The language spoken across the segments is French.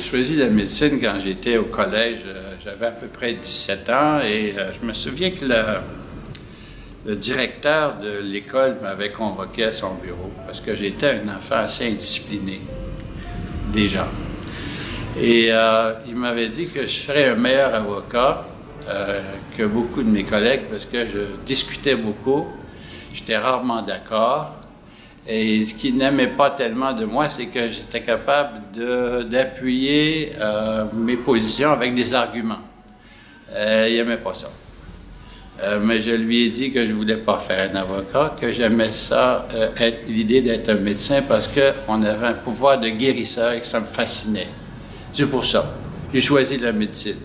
choisi la médecine quand j'étais au collège. J'avais à peu près 17 ans et je me souviens que le directeur de l'école m'avait convoqué à son bureau parce que j'étais un enfant assez indiscipliné, déjà. Et il m'avait dit que je ferais un meilleur avocat que beaucoup de mes collègues parce que je discutais beaucoup, j'étais rarement d'accord. Et ce qu'il n'aimait pas tellement de moi, c'est que j'étais capable d'appuyer mes positions avec des arguments. Il n'aimait pas ça. Mais je lui ai dit que je ne voulais pas faire un avocat, que j'aimais ça, l'idée d'être un médecin parce qu'on avait un pouvoir de guérisseur et que ça me fascinait. C'est pour ça. J'ai choisi la médecine.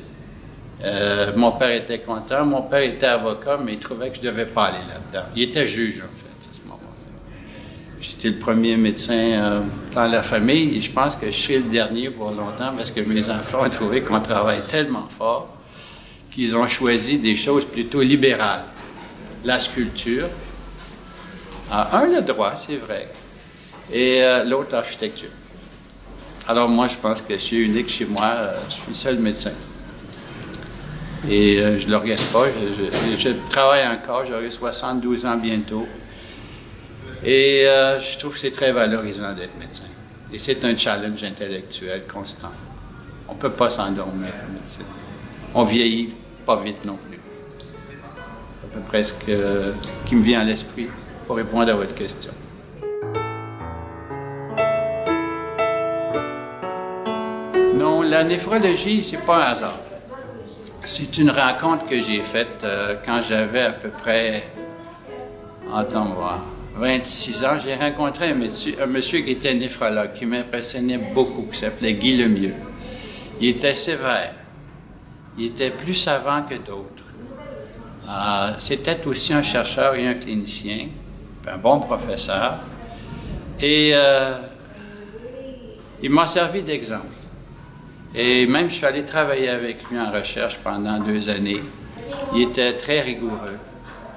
Mon père était content, mon père était avocat, mais il trouvait que je ne devais pas aller là-dedans. Il était juge, en fait, à ce moment-là. J'étais le premier médecin dans la famille et je pense que je suis le dernier pour longtemps parce que mes enfants ont trouvé qu'on travaille tellement fort qu'ils ont choisi des choses plutôt libérales. La sculpture, le droit, c'est vrai, et l'autre, l'architecture. Alors moi, je pense que je suis unique chez moi, je suis le seul médecin. Et je ne le regrette pas, je travaille encore, j'aurai 72 ans bientôt. Et je trouve que c'est très valorisant d'être médecin. Et c'est un challenge intellectuel constant. On ne peut pas s'endormir en médecine. On vieillit pas vite non plus. C'est à peu près ce qui me vient à l'esprit pour répondre à votre question. Non, la néphrologie, c'est pas un hasard. C'est une rencontre que j'ai faite quand j'avais à peu près, 26 ans. J'ai rencontré un monsieur qui était néphrologue, qui m'impressionnait beaucoup, qui s'appelait Guy Lemieux. Il était sévère. Il était plus savant que d'autres. C'était aussi un chercheur et un clinicien, un bon professeur. Et il m'a servi d'exemple. Et même, je suis allé travailler avec lui en recherche pendant 2 années. Il était très rigoureux.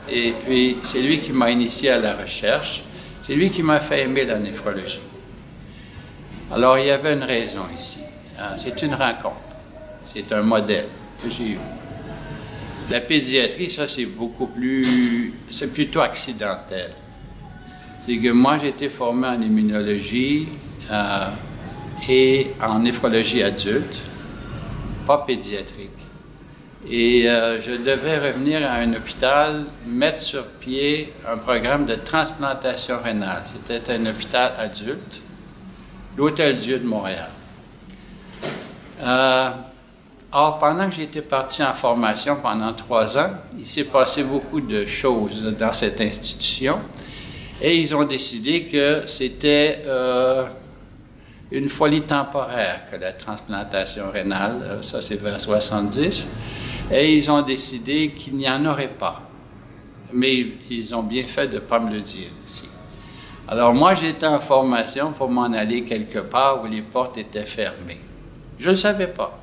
Et puis, c'est lui qui m'a initié à la recherche. C'est lui qui m'a fait aimer la néphrologie. Alors, il y avait une raison ici. C'est une rencontre. C'est un modèle que j'ai eu. La pédiatrie, ça, c'est c'est plutôt accidentel. C'est que moi, j'ai été formé en immunologie et en néphrologie adulte, pas pédiatrique. Et je devais revenir à un hôpital, mettre sur pied un programme de transplantation rénale. C'était un hôpital adulte, l'Hôtel-Dieu de Montréal. Or, pendant que j'étais parti en formation pendant 3 ans, il s'est passé beaucoup de choses dans cette institution et ils ont décidé que c'était une folie temporaire que la transplantation rénale, ça c'est vers 70, et ils ont décidé qu'il n'y en aurait pas. Mais ils ont bien fait de ne pas me le dire ici. Alors moi, j'étais en formation pour m'en aller quelque part où les portes étaient fermées. Je ne le savais pas.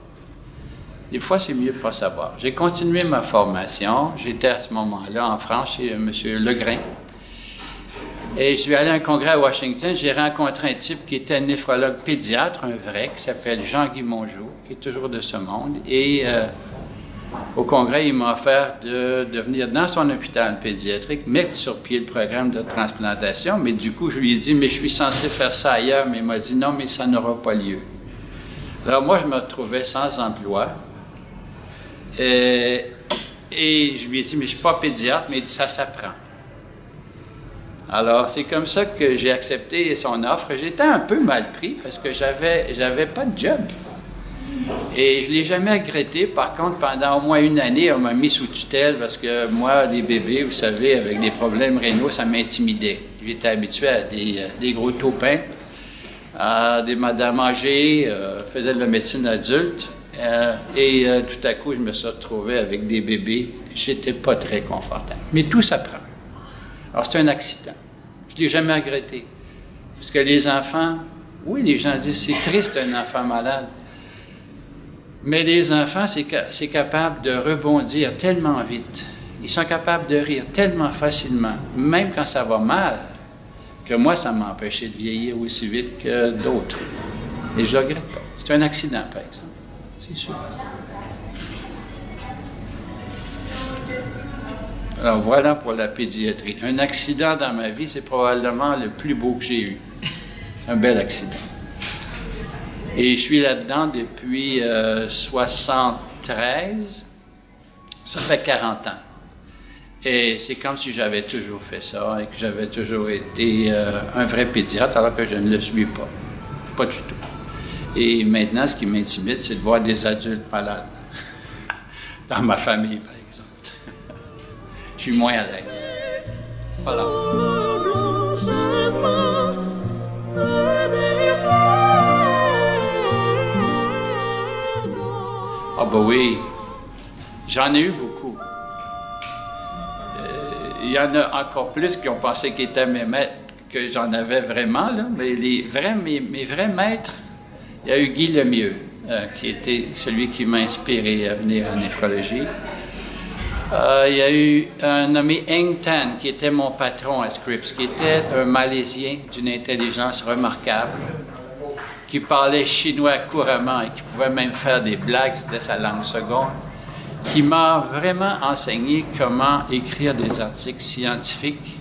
Des fois, c'est mieux de ne pas savoir. J'ai continué ma formation. J'étais à ce moment-là en France chez M. Legrain. Et je suis allé à un congrès à Washington. J'ai rencontré un type qui était un néphrologue pédiatre, un vrai, qui s'appelle Jean-Guy Mongeau, qui est toujours de ce monde. Et au congrès, il m'a offert de venir dans son hôpital pédiatrique, mettre sur pied le programme de transplantation. Mais du coup, je lui ai dit, mais je suis censé faire ça ailleurs. Mais il m'a dit, non, mais ça n'aura pas lieu. Alors moi, je me retrouvais sans emploi. Et je lui ai dit, mais je ne suis pas pédiatre, mais il dit, ça s'apprend. Alors, c'est comme ça que j'ai accepté son offre. J'étais un peu mal pris parce que j'avais pas de job. Et je ne l'ai jamais regretté. Par contre, pendant au moins 1 année, on m'a mis sous tutelle parce que moi, les bébés, vous savez, avec des problèmes rénaux, ça m'intimidait. J'étais habitué à des gros taupins, à des madames âgées, faisaient de la médecine adulte. Et tout à coup, je me suis retrouvé avec des bébés. J'étais pas très confortable. Mais tout s'apprend. Alors, c'est un accident. Je ne l'ai jamais regretté. Parce que les enfants, oui, les gens disent, c'est triste un enfant malade. Mais les enfants, c'est capable de rebondir tellement vite. Ils sont capables de rire tellement facilement, même quand ça va mal, que moi, ça m'a empêché de vieillir aussi vite que d'autres. Et je ne regrette pas. C'est un accident, par exemple. C'est sûr. Alors voilà pour la pédiatrie. Un accident dans ma vie, c'est probablement le plus beau que j'ai eu. Un bel accident. Et je suis là-dedans depuis 73. Ça fait 40 ans. Et c'est comme si j'avais toujours fait ça et que j'avais toujours été un vrai pédiatre alors que je ne le suis pas. Pas du tout. Et maintenant, ce qui m'intimide, c'est de voir des adultes malades. Dans ma famille, par exemple. Je suis moins à l'aise. Voilà. Ah ben oui, j'en ai eu beaucoup. Il y en a encore plus qui ont pensé qu'ils étaient mes maîtres que j'en avais vraiment, là. Mais mes vrais maîtres, il y a eu Guy Lemieux, qui était celui qui m'a inspiré à venir en néphrologie. Il y a eu un nommé Eng Tan, qui était mon patron à Scripps, qui était un Malaisien d'une intelligence remarquable, qui parlait chinois couramment et qui pouvait même faire des blagues, c'était sa langue seconde, qui m'a vraiment enseigné comment écrire des articles scientifiques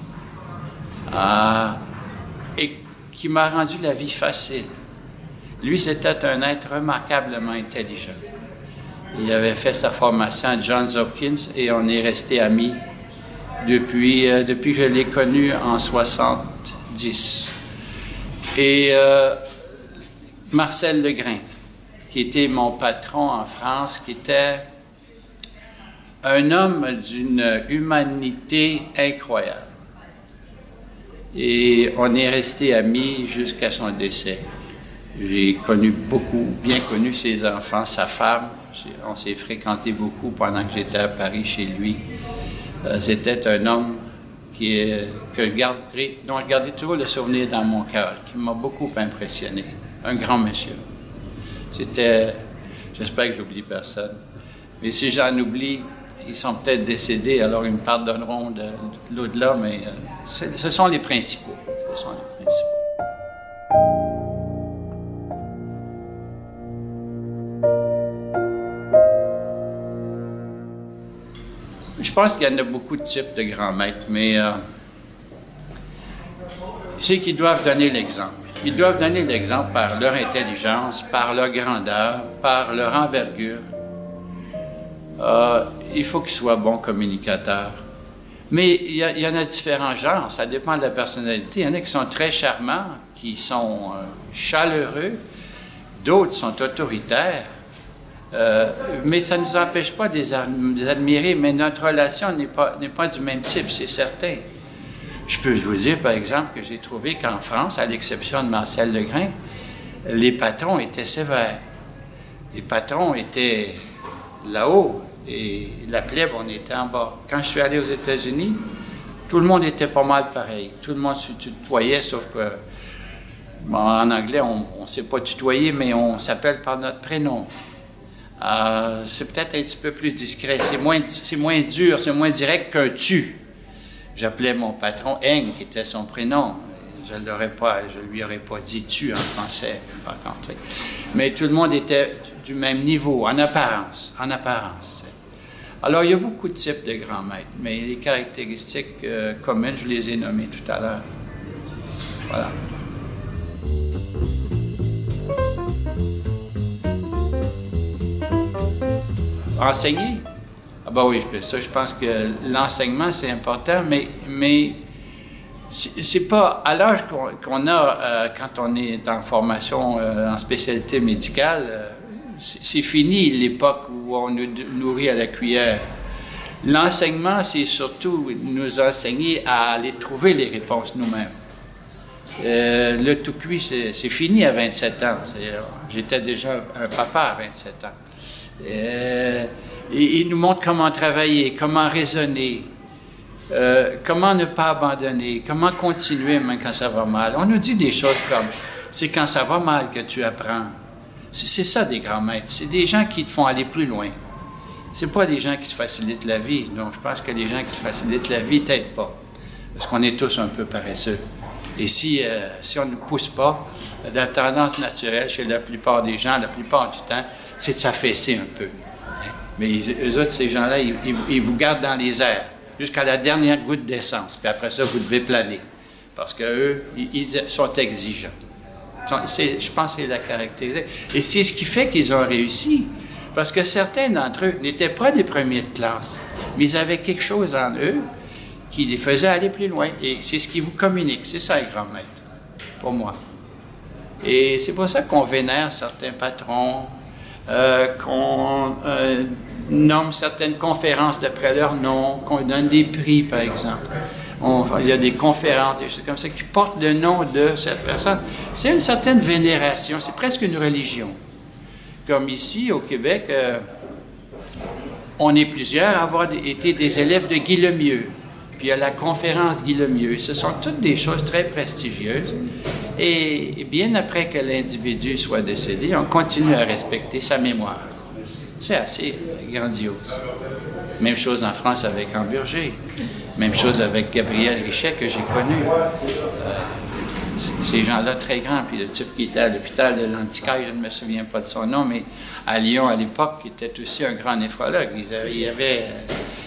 et qui m'a rendu la vie facile. Lui, c'était un être remarquablement intelligent. Il avait fait sa formation à Johns Hopkins et on est restés amis depuis que je l'ai connu en 70. Et Marcel Legrain, qui était mon patron en France, qui était un homme d'une humanité incroyable. Et on est restés amis jusqu'à son décès. J'ai bien connu ses enfants, sa femme. On s'est fréquenté beaucoup pendant que j'étais à Paris chez lui. C'était un homme dont je gardais toujours le souvenir dans mon cœur, qui m'a beaucoup impressionné. Un grand monsieur. J'espère que j'oublie personne. Mais si j'en oublie, ils sont peut-être décédés, alors ils me pardonneront de l'au-delà, mais ce sont les principaux. Ce sont les principaux. Je pense qu'il y en a beaucoup de types de grands maîtres, mais c'est qu'ils doivent donner l'exemple. Ils doivent donner l'exemple par leur intelligence, par leur grandeur, par leur envergure. Il faut qu'ils soient bons communicateurs. Mais il y en a différents genres, ça dépend de la personnalité. Il y en a qui sont très charmants, qui sont chaleureux, d'autres sont autoritaires. Mais ça ne nous empêche pas de les admirer, mais notre relation n'est pas du même type, c'est certain. Je peux vous dire, par exemple, que j'ai trouvé qu'en France, à l'exception de Marcel Legrain, les patrons étaient sévères. Les patrons étaient là-haut et la plèbe, on était en bas. Quand je suis allé aux États-Unis, tout le monde était pas mal pareil. Tout le monde se tutoyait, sauf que bon, en anglais, on ne sait pas tutoyer, mais on s'appelle par notre prénom. C'est peut-être un petit peu plus discret, c'est moins dur, c'est moins direct qu'un tu. J'appelais mon patron Eng, qui était son prénom. Je lui aurais pas dit tu en français, par contre. Mais tout le monde était du même niveau, en apparence. Alors, il y a beaucoup de types de grands maîtres, mais les caractéristiques communes, je les ai nommées tout à l'heure. Voilà. Enseigner? Ah ben oui, ça, je pense que l'enseignement, c'est important, mais c'est pas à l'âge qu'on a quand on est en formation en spécialité médicale, c'est fini l'époque où on nous nourrit à la cuillère. L'enseignement, c'est surtout nous enseigner à aller trouver les réponses nous-mêmes. Le tout cuit, c'est fini à 27 ans. J'étais déjà un papa à 27 ans. Il nous montre comment travailler, comment raisonner, comment ne pas abandonner, comment continuer même quand ça va mal. On nous dit des choses comme « c'est quand ça va mal que tu apprends ». C'est ça des grands maîtres, c'est des gens qui te font aller plus loin. C'est pas des gens qui te facilitent la vie. Donc je pense que les gens qui te facilitent la vie t'aident pas, parce qu'on est tous un peu paresseux. Et si on ne pousse pas, la tendance naturelle chez la plupart des gens, la plupart du temps, c'est de s'affaisser un peu. Mais eux autres, ces gens-là, ils vous gardent dans les airs jusqu'à la dernière goutte d'essence. Puis après ça, vous devez planer. Parce qu'eux, ils sont exigeants. Je pense que c'est la caractéristique. Et c'est ce qui fait qu'ils ont réussi. Parce que certains d'entre eux n'étaient pas des premiers de classe, mais ils avaient quelque chose en eux qui les faisait aller plus loin. Et c'est ce qui vous communique. C'est ça, les grands maîtres, pour moi. Et c'est pour ça qu'on vénère certains patrons, qu'on nomme certaines conférences d'après leur nom, qu'on donne des prix, par exemple. Il y a des conférences, des choses comme ça, qui portent le nom de cette personne. C'est une certaine vénération, c'est presque une religion. Comme ici, au Québec, on est plusieurs à avoir été des élèves de Guy Lemieux. Puis il y a la conférence Guy Lemieux. Ce sont toutes des choses très prestigieuses. Et bien après que l'individu soit décédé, on continue à respecter sa mémoire. C'est assez grandiose. Même chose en France avec Hamburger. Même chose avec Gabriel Richet que j'ai connu. Ces gens-là très grands, puis le type qui était à l'hôpital de l'Antiquaille, je ne me souviens pas de son nom, mais à Lyon à l'époque, qui était aussi un grand néphrologue. Il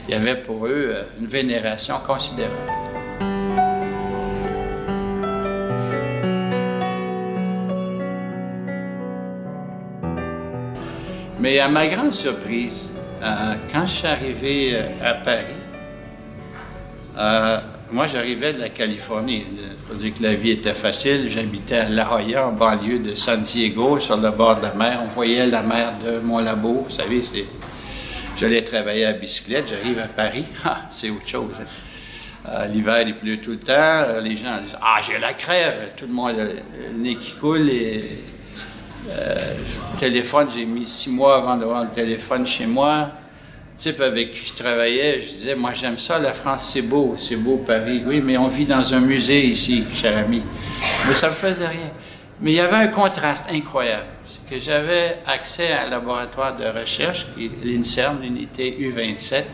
y avait pour eux une vénération considérable. Mais à ma grande surprise, quand je suis arrivé à Paris, moi j'arrivais de la Californie. Il faut dire que la vie était facile. J'habitais à La Jolla, en banlieue de San Diego, sur le bord de la mer. On voyait la mer de Mont-Labo. Vous savez, j'allais travailler à bicyclette. J'arrive à Paris. C'est autre chose. L'hiver, il pleut tout le temps. Les gens disent « Ah, j'ai la crève! » Tout le monde a le nez qui coule. Et, le téléphone, j'ai mis 6 mois avant d'avoir le téléphone chez moi. Le type avec qui je travaillais, je disais, moi j'aime ça, la France c'est beau Paris, oui, mais on vit dans un musée ici, cher ami. Mais ça me faisait rien. Mais il y avait un contraste incroyable. C'est que j'avais accès à un laboratoire de recherche, l'INSERM, l'unité U27,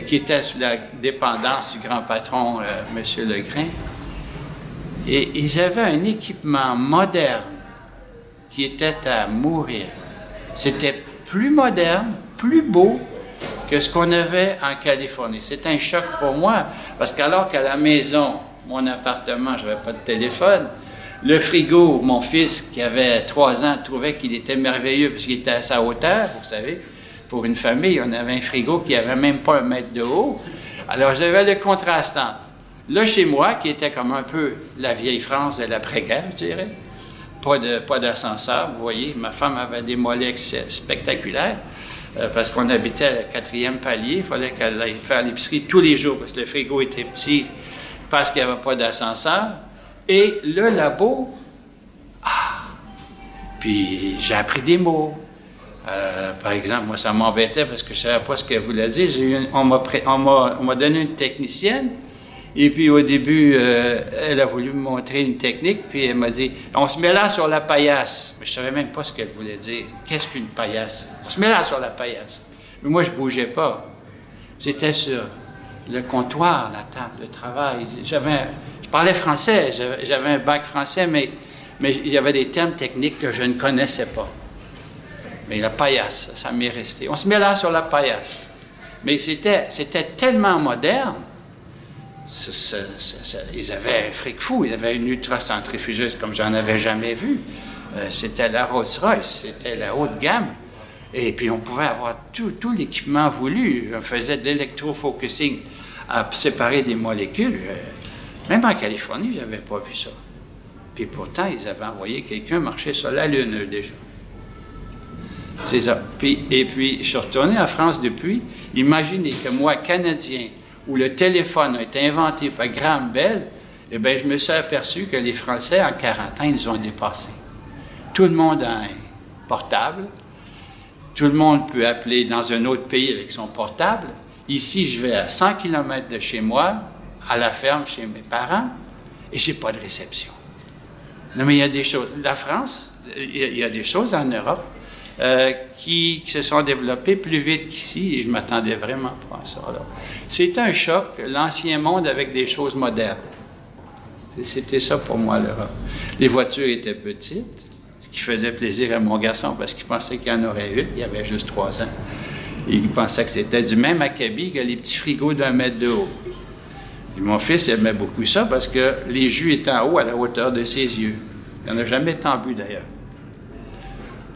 qui était sous la dépendance du grand patron, M. Legrain. Et ils avaient un équipement moderne qui était à mourir. C'était plus moderne, plus beau que ce qu'on avait en Californie. C'est un choc pour moi, parce qu'alors qu'à la maison, mon appartement, je n'avais pas de téléphone, le frigo, mon fils, qui avait 3 ans, trouvait qu'il était merveilleux, parce qu'il était à sa hauteur, vous savez. Pour une famille, on avait un frigo qui n'avait même pas 1 mètre de haut. Alors, j'avais le contraste entre là, chez moi, qui était comme un peu la vieille France de l'après-guerre, je dirais. Pas d'ascenseur, vous voyez. Ma femme avait des mollets spectaculaires parce qu'on habitait à 4e palier. Il fallait qu'elle aille faire l'épicerie tous les jours parce que le frigo était petit parce qu'il n'y avait pas d'ascenseur. Et le labo, puis j'ai appris des mots. Par exemple, moi, ça m'embêtait parce que je ne savais pas ce qu'elle voulait dire. On m'a donné une technicienne. Et puis, au début, elle a voulu me montrer une technique, puis elle m'a dit « On se met là sur la paillasse ». Mais je ne savais même pas ce qu'elle voulait dire. Qu'est-ce qu'une paillasse? On se met là sur la paillasse. Mais moi, je ne bougeais pas. J'étais sur le comptoir, la table de travail. Je parlais français, j'avais un bac français, mais il y avait des termes techniques que je ne connaissais pas. Mais la paillasse, ça m'est resté. On se met là sur la paillasse. Mais c'était tellement moderne. Ils avaient un fric fou, ils avaient une ultracentrifugeuse comme j'en avais jamais vu. C'était la Rolls-Royce, c'était la haute gamme. Et puis on pouvait avoir tout l'équipement voulu. On faisait de l'électrofocusing à séparer des molécules. Même en Californie, je n'avais pas vu ça. Puis pourtant, ils avaient envoyé quelqu'un marcher sur la Lune, eux, déjà. C'est ça. Et puis, je suis retourné en France depuis. Imaginez que moi, Canadien, où le téléphone a été inventé par Graham Bell, eh bien, je me suis aperçu que les Français, en 40 ans, ils nous ont dépassés. Tout le monde a un portable. Tout le monde peut appeler dans un autre pays avec son portable. Ici, je vais à 100 km de chez moi, à la ferme chez mes parents, et je n'ai pas de réception. Non, mais il y a des choses. La France, il y a des choses en Europe qui se sont développées plus vite qu'ici, et je ne m'attendais vraiment pas à ça. C'est un choc, l'ancien monde avec des choses modernes. C'était ça pour moi, l'Europe. Les voitures étaient petites, ce qui faisait plaisir à mon garçon parce qu'il pensait qu'il y en aurait une. Il avait juste 3 ans. Et il pensait que c'était du même acabit que les petits frigos d'1 mètre de haut. Et mon fils aimait beaucoup ça parce que les jus étaient en haut à la hauteur de ses yeux. Il n'en a jamais tant bu d'ailleurs.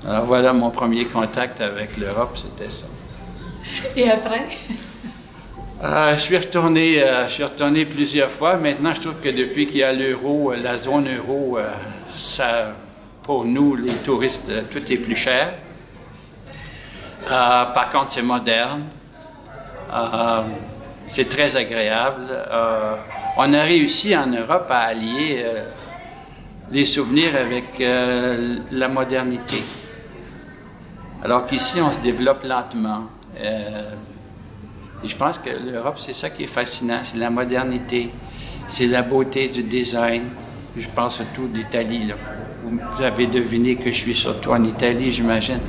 Alors voilà mon premier contact avec l'Europe, c'était ça. Et après? Je suis retourné plusieurs fois. Maintenant, je trouve que depuis qu'il y a l'euro, la zone euro, ça, pour nous, les touristes, tout est plus cher. Par contre, c'est moderne. C'est très agréable. On a réussi en Europe à allier les souvenirs avec la modernité. Alors qu'ici, on se développe lentement. Et je pense que l'Europe, c'est ça qui est fascinant, c'est la modernité, c'est la beauté du design. Je pense surtout d'Italie. Vous avez deviné que je suis surtout en Italie, j'imagine.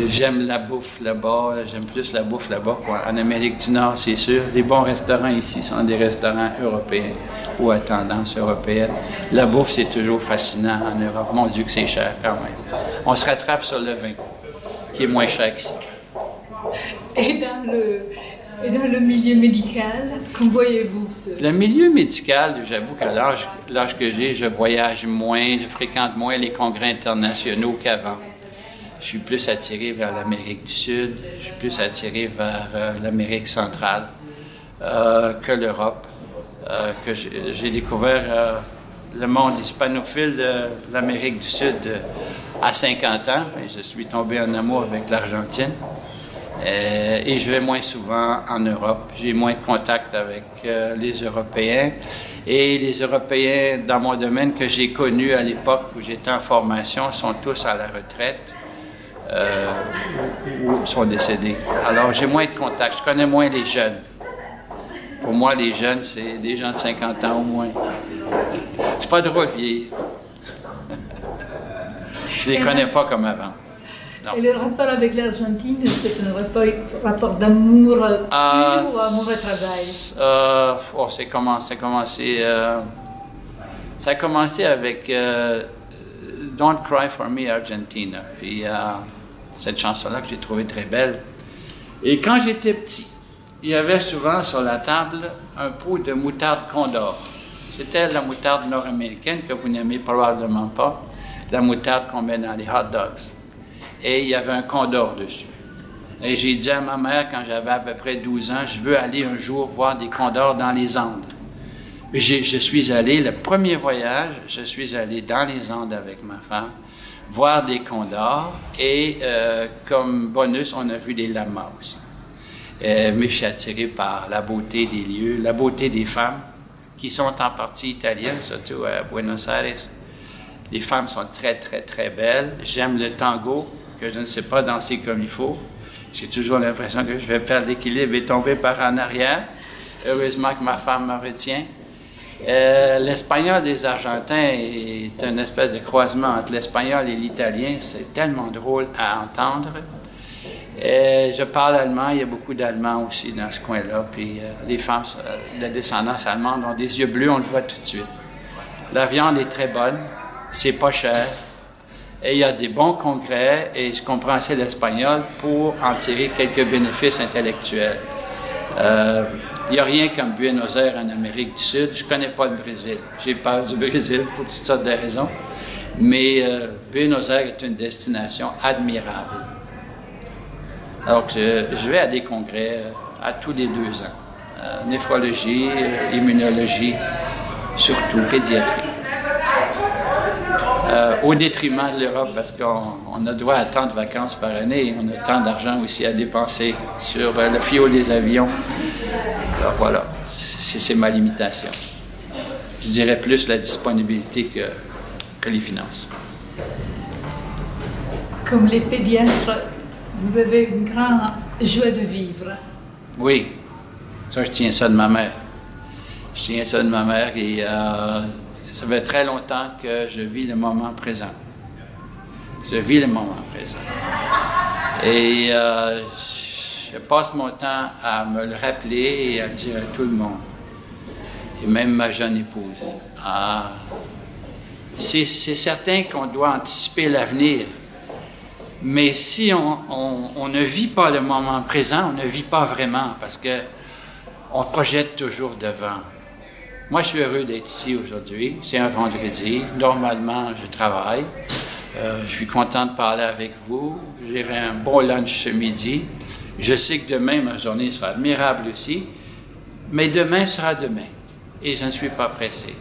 J'aime la bouffe là-bas, j'aime plus la bouffe là-bas qu'en Amérique du Nord, c'est sûr. Les bons restaurants ici sont des restaurants européens ou à tendance européenne. La bouffe, c'est toujours fascinant en Europe. Mon Dieu que c'est cher quand même. On se rattrape sur le vin, qui est moins cher qu'ici. Et dans le milieu médical, comment voyez-vous ce... Le milieu médical, j'avoue qu'à l'âge que j'ai, je voyage moins, je fréquente moins les congrès internationaux qu'avant. Je suis plus attiré vers l'Amérique du Sud, je suis plus attiré vers l'Amérique centrale que l'Europe. Que j'ai découvert le monde hispanophile de l'Amérique du Sud à 50 ans. Et je suis tombé en amour avec l'Argentine. Et je vais moins souvent en Europe. J'ai moins de contact avec les Européens. Et les Européens, dans mon domaine, que j'ai connu à l'époque où j'étais en formation, sont tous à la retraite ou sont décédés. Alors, j'ai moins de contact. Je connais moins les jeunes. Pour moi, les jeunes, c'est des gens de 50 ans au moins. C'est pas drôle, vieillir. Je les connais pas comme avant. Non. Et le rapport avec l'Argentine, c'est un rapport d'amour pur ou amour de travail? Ça a commencé avec Don't Cry for Me, Argentina. Puis cette chanson-là que j'ai trouvée très belle. Et quand j'étais petit, il y avait souvent sur la table un pot de moutarde Condor. C'était la moutarde nord-américaine que vous n'aimez probablement pas, la moutarde qu'on met dans les hot dogs. Et il y avait un Condor dessus. Et j'ai dit à ma mère, quand j'avais à peu près 12 ans, je veux aller un jour voir des condors dans les Andes. Et je suis allé, le premier voyage, je suis allé dans les Andes avec ma femme, voir des condors, et comme bonus, on a vu des lamas aussi. Mais je suis attiré par la beauté des lieux, la beauté des femmes, qui sont en partie italiennes, surtout à Buenos Aires. Les femmes sont très, très, très belles. J'aime le tango, que je ne sais pas danser comme il faut. J'ai toujours l'impression que je vais perdre l'équilibre et tomber par en arrière. Heureusement que ma femme me retient. L'espagnol des Argentins est une espèce de croisement entre l'espagnol et l'italien. C'est tellement drôle à entendre. Je parle allemand, il y a beaucoup d'Allemands aussi dans ce coin-là. Puis les femmes de descendance allemande ont des yeux bleus, on le voit tout de suite. La viande est très bonne, c'est pas cher. Et il y a des bons congrès, et je comprends assez l'espagnol pour en tirer quelques bénéfices intellectuels. Il n'y a rien comme Buenos Aires en Amérique du Sud. Je ne connais pas le Brésil. J'ai peur du Brésil pour toutes sortes de raisons. Mais Buenos Aires est une destination admirable. Alors je vais à des congrès à tous les 2 ans. Néphrologie, immunologie, surtout pédiatrie. Au détriment de l'Europe, parce qu'on a droit à tant de vacances par année et on a tant d'argent aussi à dépenser sur le fioul des avions. Alors voilà, c'est ma limitation. Je dirais plus la disponibilité que les finances. Comme les pédiatres, vous avez une grande joie de vivre. Oui, ça je tiens ça de ma mère. Je tiens ça de ma mère et ça fait très longtemps que je vis le moment présent. Je vis le moment présent. Et je passe mon temps à me le rappeler et à dire à tout le monde. et même ma jeune épouse. Ah, c'est certain qu'on doit anticiper l'avenir, mais si on ne vit pas le moment présent, on ne vit pas vraiment, parce qu'on projette toujours devant. Moi, je suis heureux d'être ici aujourd'hui. C'est un vendredi. Normalement, je travaille. Je suis content de parler avec vous. J'irai un bon lunch ce midi. Je sais que demain, ma journée sera admirable aussi, mais demain sera demain. Et je ne suis pas pressé.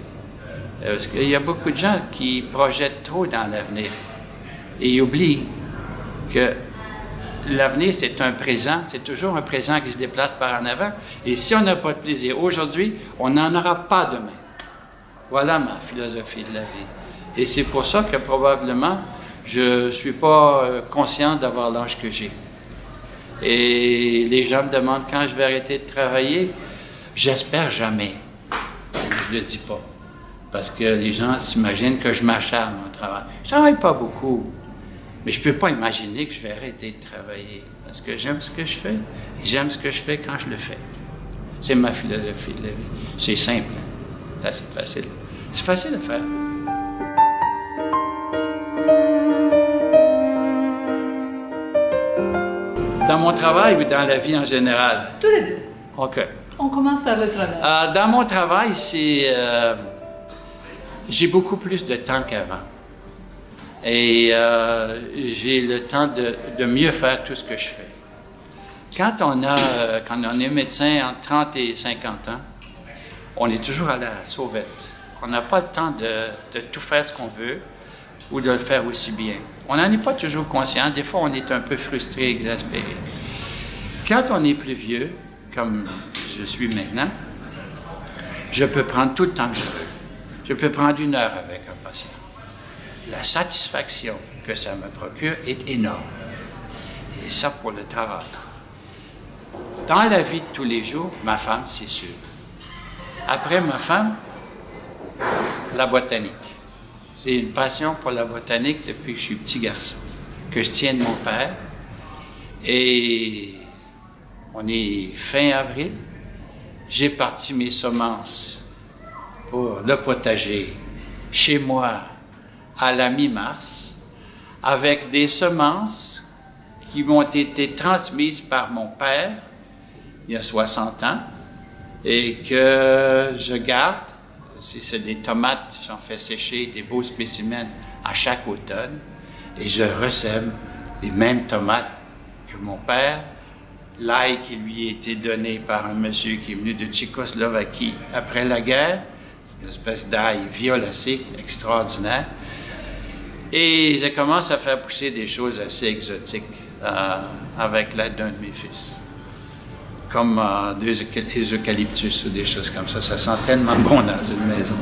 Parce qu'il y a beaucoup de gens qui projettent trop dans l'avenir. Et ils oublient que l'avenir, c'est un présent. C'est toujours un présent qui se déplace par en avant. Et si on n'a pas de plaisir aujourd'hui, on n'en aura pas demain. Voilà ma philosophie de la vie. Et c'est pour ça que probablement, je ne suis pas conscient d'avoir l'âge que j'ai. Et les gens me demandent quand je vais arrêter de travailler. J'espère jamais. Je ne le dis pas. Parce que les gens s'imaginent que je m'acharne au travail. Je ne travaille pas beaucoup. Mais je ne peux pas imaginer que je vais arrêter de travailler. Parce que j'aime ce que je fais. Et j'aime ce que je fais quand je le fais. C'est ma philosophie de la vie. C'est simple. C'est assez facile. C'est facile à faire. Dans mon travail ou dans la vie en général? Tous les deux. OK. On commence par le travail. Dans mon travail, j'ai beaucoup plus de temps qu'avant. Et j'ai le temps de mieux faire tout ce que je fais. Quand on est médecin entre 30 et 50 ans, on est toujours à la sauvette. On n'a pas le temps de tout faire ce qu'on veut ou de le faire aussi bien. On n'en est pas toujours conscient. Des fois, on est un peu frustré, exaspéré. Quand on est plus vieux, comme je suis maintenant, je peux prendre tout le temps que je veux. Je peux prendre 1 heure avec un patient. La satisfaction que ça me procure est énorme. Et ça pour le travail. Dans la vie de tous les jours, ma femme, c'est sûr. Après ma femme, la botanique. C'est une passion pour la botanique depuis que je suis petit garçon, que je tiens de mon père. Et on est fin avril. J'ai parti mes semences pour le potager chez moi à la mi-mars, avec des semences qui m'ont été transmises par mon père il y a 60 ans et que je garde. Si c'est des tomates, j'en fais sécher des beaux spécimens à chaque automne et je ressème les mêmes tomates que mon père. L'ail qui lui a été donné par un monsieur qui est venu de Tchécoslovaquie après la guerre, une espèce d'ail violacé extraordinaire. Et je commence à faire pousser des choses assez exotiques avec l'aide d'un de mes fils. Comme des eucalyptus ou des choses comme ça. Ça sent tellement bon dans une maison.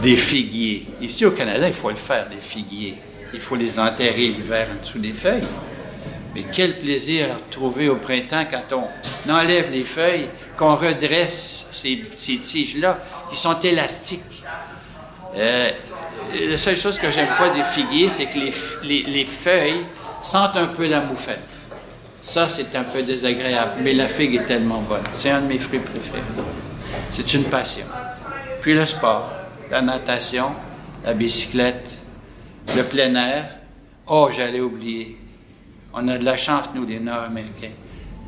Des figuiers. Ici au Canada, il faut le faire, des figuiers. Il faut les enterrer l'hiver en dessous des feuilles. Mais quel plaisir à retrouver au printemps quand on enlève les feuilles, qu'on redresse ces tiges-là, qui sont élastiques. La seule chose que j'aime pas des figuiers, c'est que les feuilles sentent un peu la moufette. Ça, c'est un peu désagréable, mais la figue est tellement bonne. C'est un de mes fruits préférés. C'est une passion. Puis le sport, la natation, la bicyclette, le plein air. Oh, j'allais oublier. On a de la chance, nous, les Nord-Américains.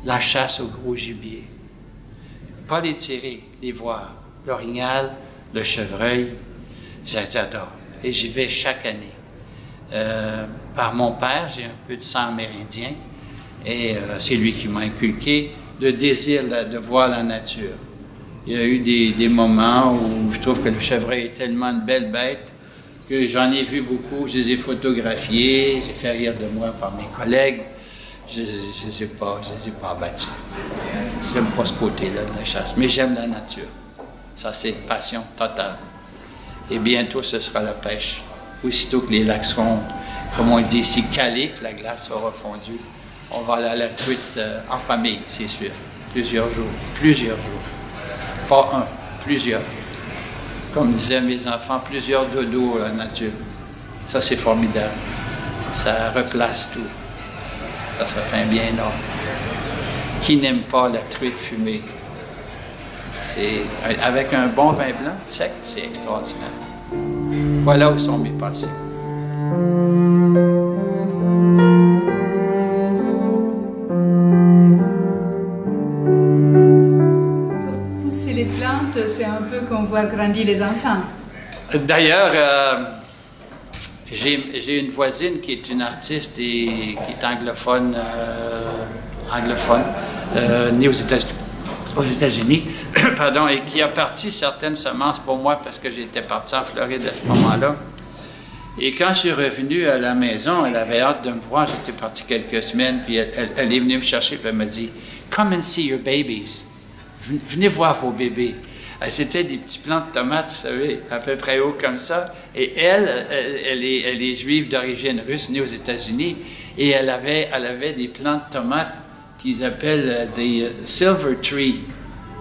La chasse au gros gibier. Pas les tirer, les voir. L'orignal, le chevreuil, j'adore. Et j'y vais chaque année. Par mon père, j'ai un peu de sang amérindien. Et c'est lui qui m'a inculqué le désir de voir la nature. Il y a eu des moments où je trouve que le chevreuil est tellement une belle bête que j'en ai vu beaucoup, je les ai photographiés, j'ai fait rire de moi par mes collègues. Je ne les ai pas abattus. J'aime pas ce côté-là de la chasse, mais j'aime la nature. Ça, c'est une passion totale. Et bientôt, ce sera la pêche. Aussitôt que les lacs seront, comme on dit ici, calés, que la glace sera fondue, on va aller à la truite en famille, c'est sûr. Plusieurs jours. Plusieurs jours. Pas un, plusieurs. Comme disaient mes enfants, plusieurs dodos la nature. Ça, c'est formidable. Ça replace tout. Ça fait un bien énorme. Qui n'aime pas la truite fumée? Avec un bon vin blanc, sec, c'est extraordinaire. Voilà où sont mes passés. Pousser les plantes, c'est un peu comme voir grandir les enfants. D'ailleurs, j'ai une voisine qui est une artiste et qui est anglophone, née aux États-Unis, pardon, et qui a parti certaines semences pour moi parce que j'étais parti en Floride à ce moment-là. Et quand je suis revenu à la maison, elle avait hâte de me voir. J'étais parti quelques semaines, puis elle est venue me chercher, puis elle m'a dit « Come and see your babies. Venez voir vos bébés. » C'était des petits plants de tomates, vous savez, à peu près haut comme ça. Et elle est juive d'origine russe, née aux États-Unis, et elle avait des plants de tomates qu'ils appellent des silver tree,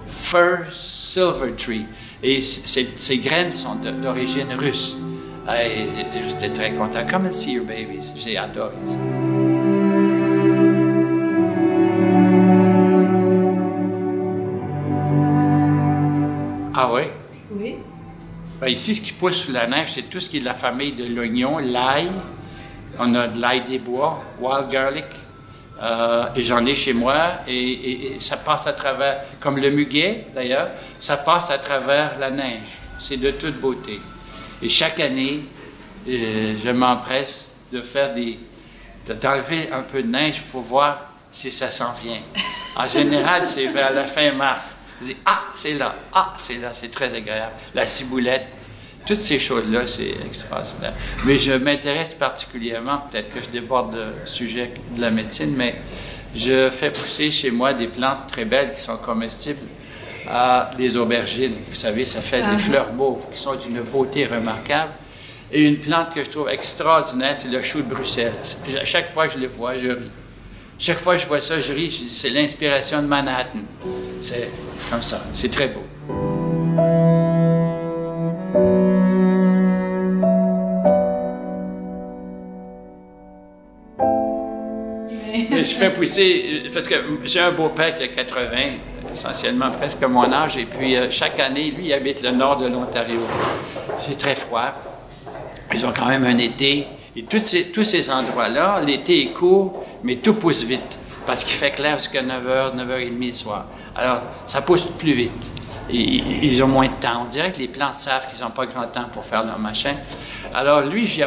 fir silver tree. Et ces graines sont d'origine russe. J'étais très content. Come and see your babies. J'ai adoré ça. Ah oui? Oui. Ben ici, ce qui pousse sous la neige, c'est tout ce qui est de la famille de l'oignon, l'ail. On a de l'ail des bois, wild garlic. Et j'en ai chez moi. Et ça passe à travers, comme le muguet d'ailleurs, ça passe à travers la neige. C'est de toute beauté. Et chaque année, je m'empresse de faire d'enlever un peu de neige pour voir si ça s'en vient. En général, c'est vers la fin mars. Je dis, ah, c'est là, c'est très agréable. La ciboulette, toutes ces choses-là, c'est extraordinaire. Mais je m'intéresse particulièrement, peut-être que je déborde le sujet de la médecine, mais je fais pousser chez moi des plantes très belles qui sont comestibles. Les aubergines, vous savez, ça fait des fleurs mauves qui sont d'une beauté remarquable. Et une plante que je trouve extraordinaire, c'est le chou de Bruxelles. À chaque fois que je le vois, je ris. Chaque fois que je vois ça, je ris. Je dis, c'est l'inspiration de Manhattan. C'est comme ça. C'est très beau. Je fais pousser, parce que j'ai un beau-père qui a 80, essentiellement presque mon âge, et puis chaque année, lui, il habite le nord de l'Ontario. C'est très froid. Ils ont quand même un été. Et tous ces endroits-là, l'été est court, mais tout pousse vite, parce qu'il fait clair jusqu'à 9h, 9h30 le soir. Alors, ça pousse plus vite. Et ils ont moins de temps. On dirait que les plantes savent qu'ils n'ont pas grand temps pour faire leur machin. Alors, lui, je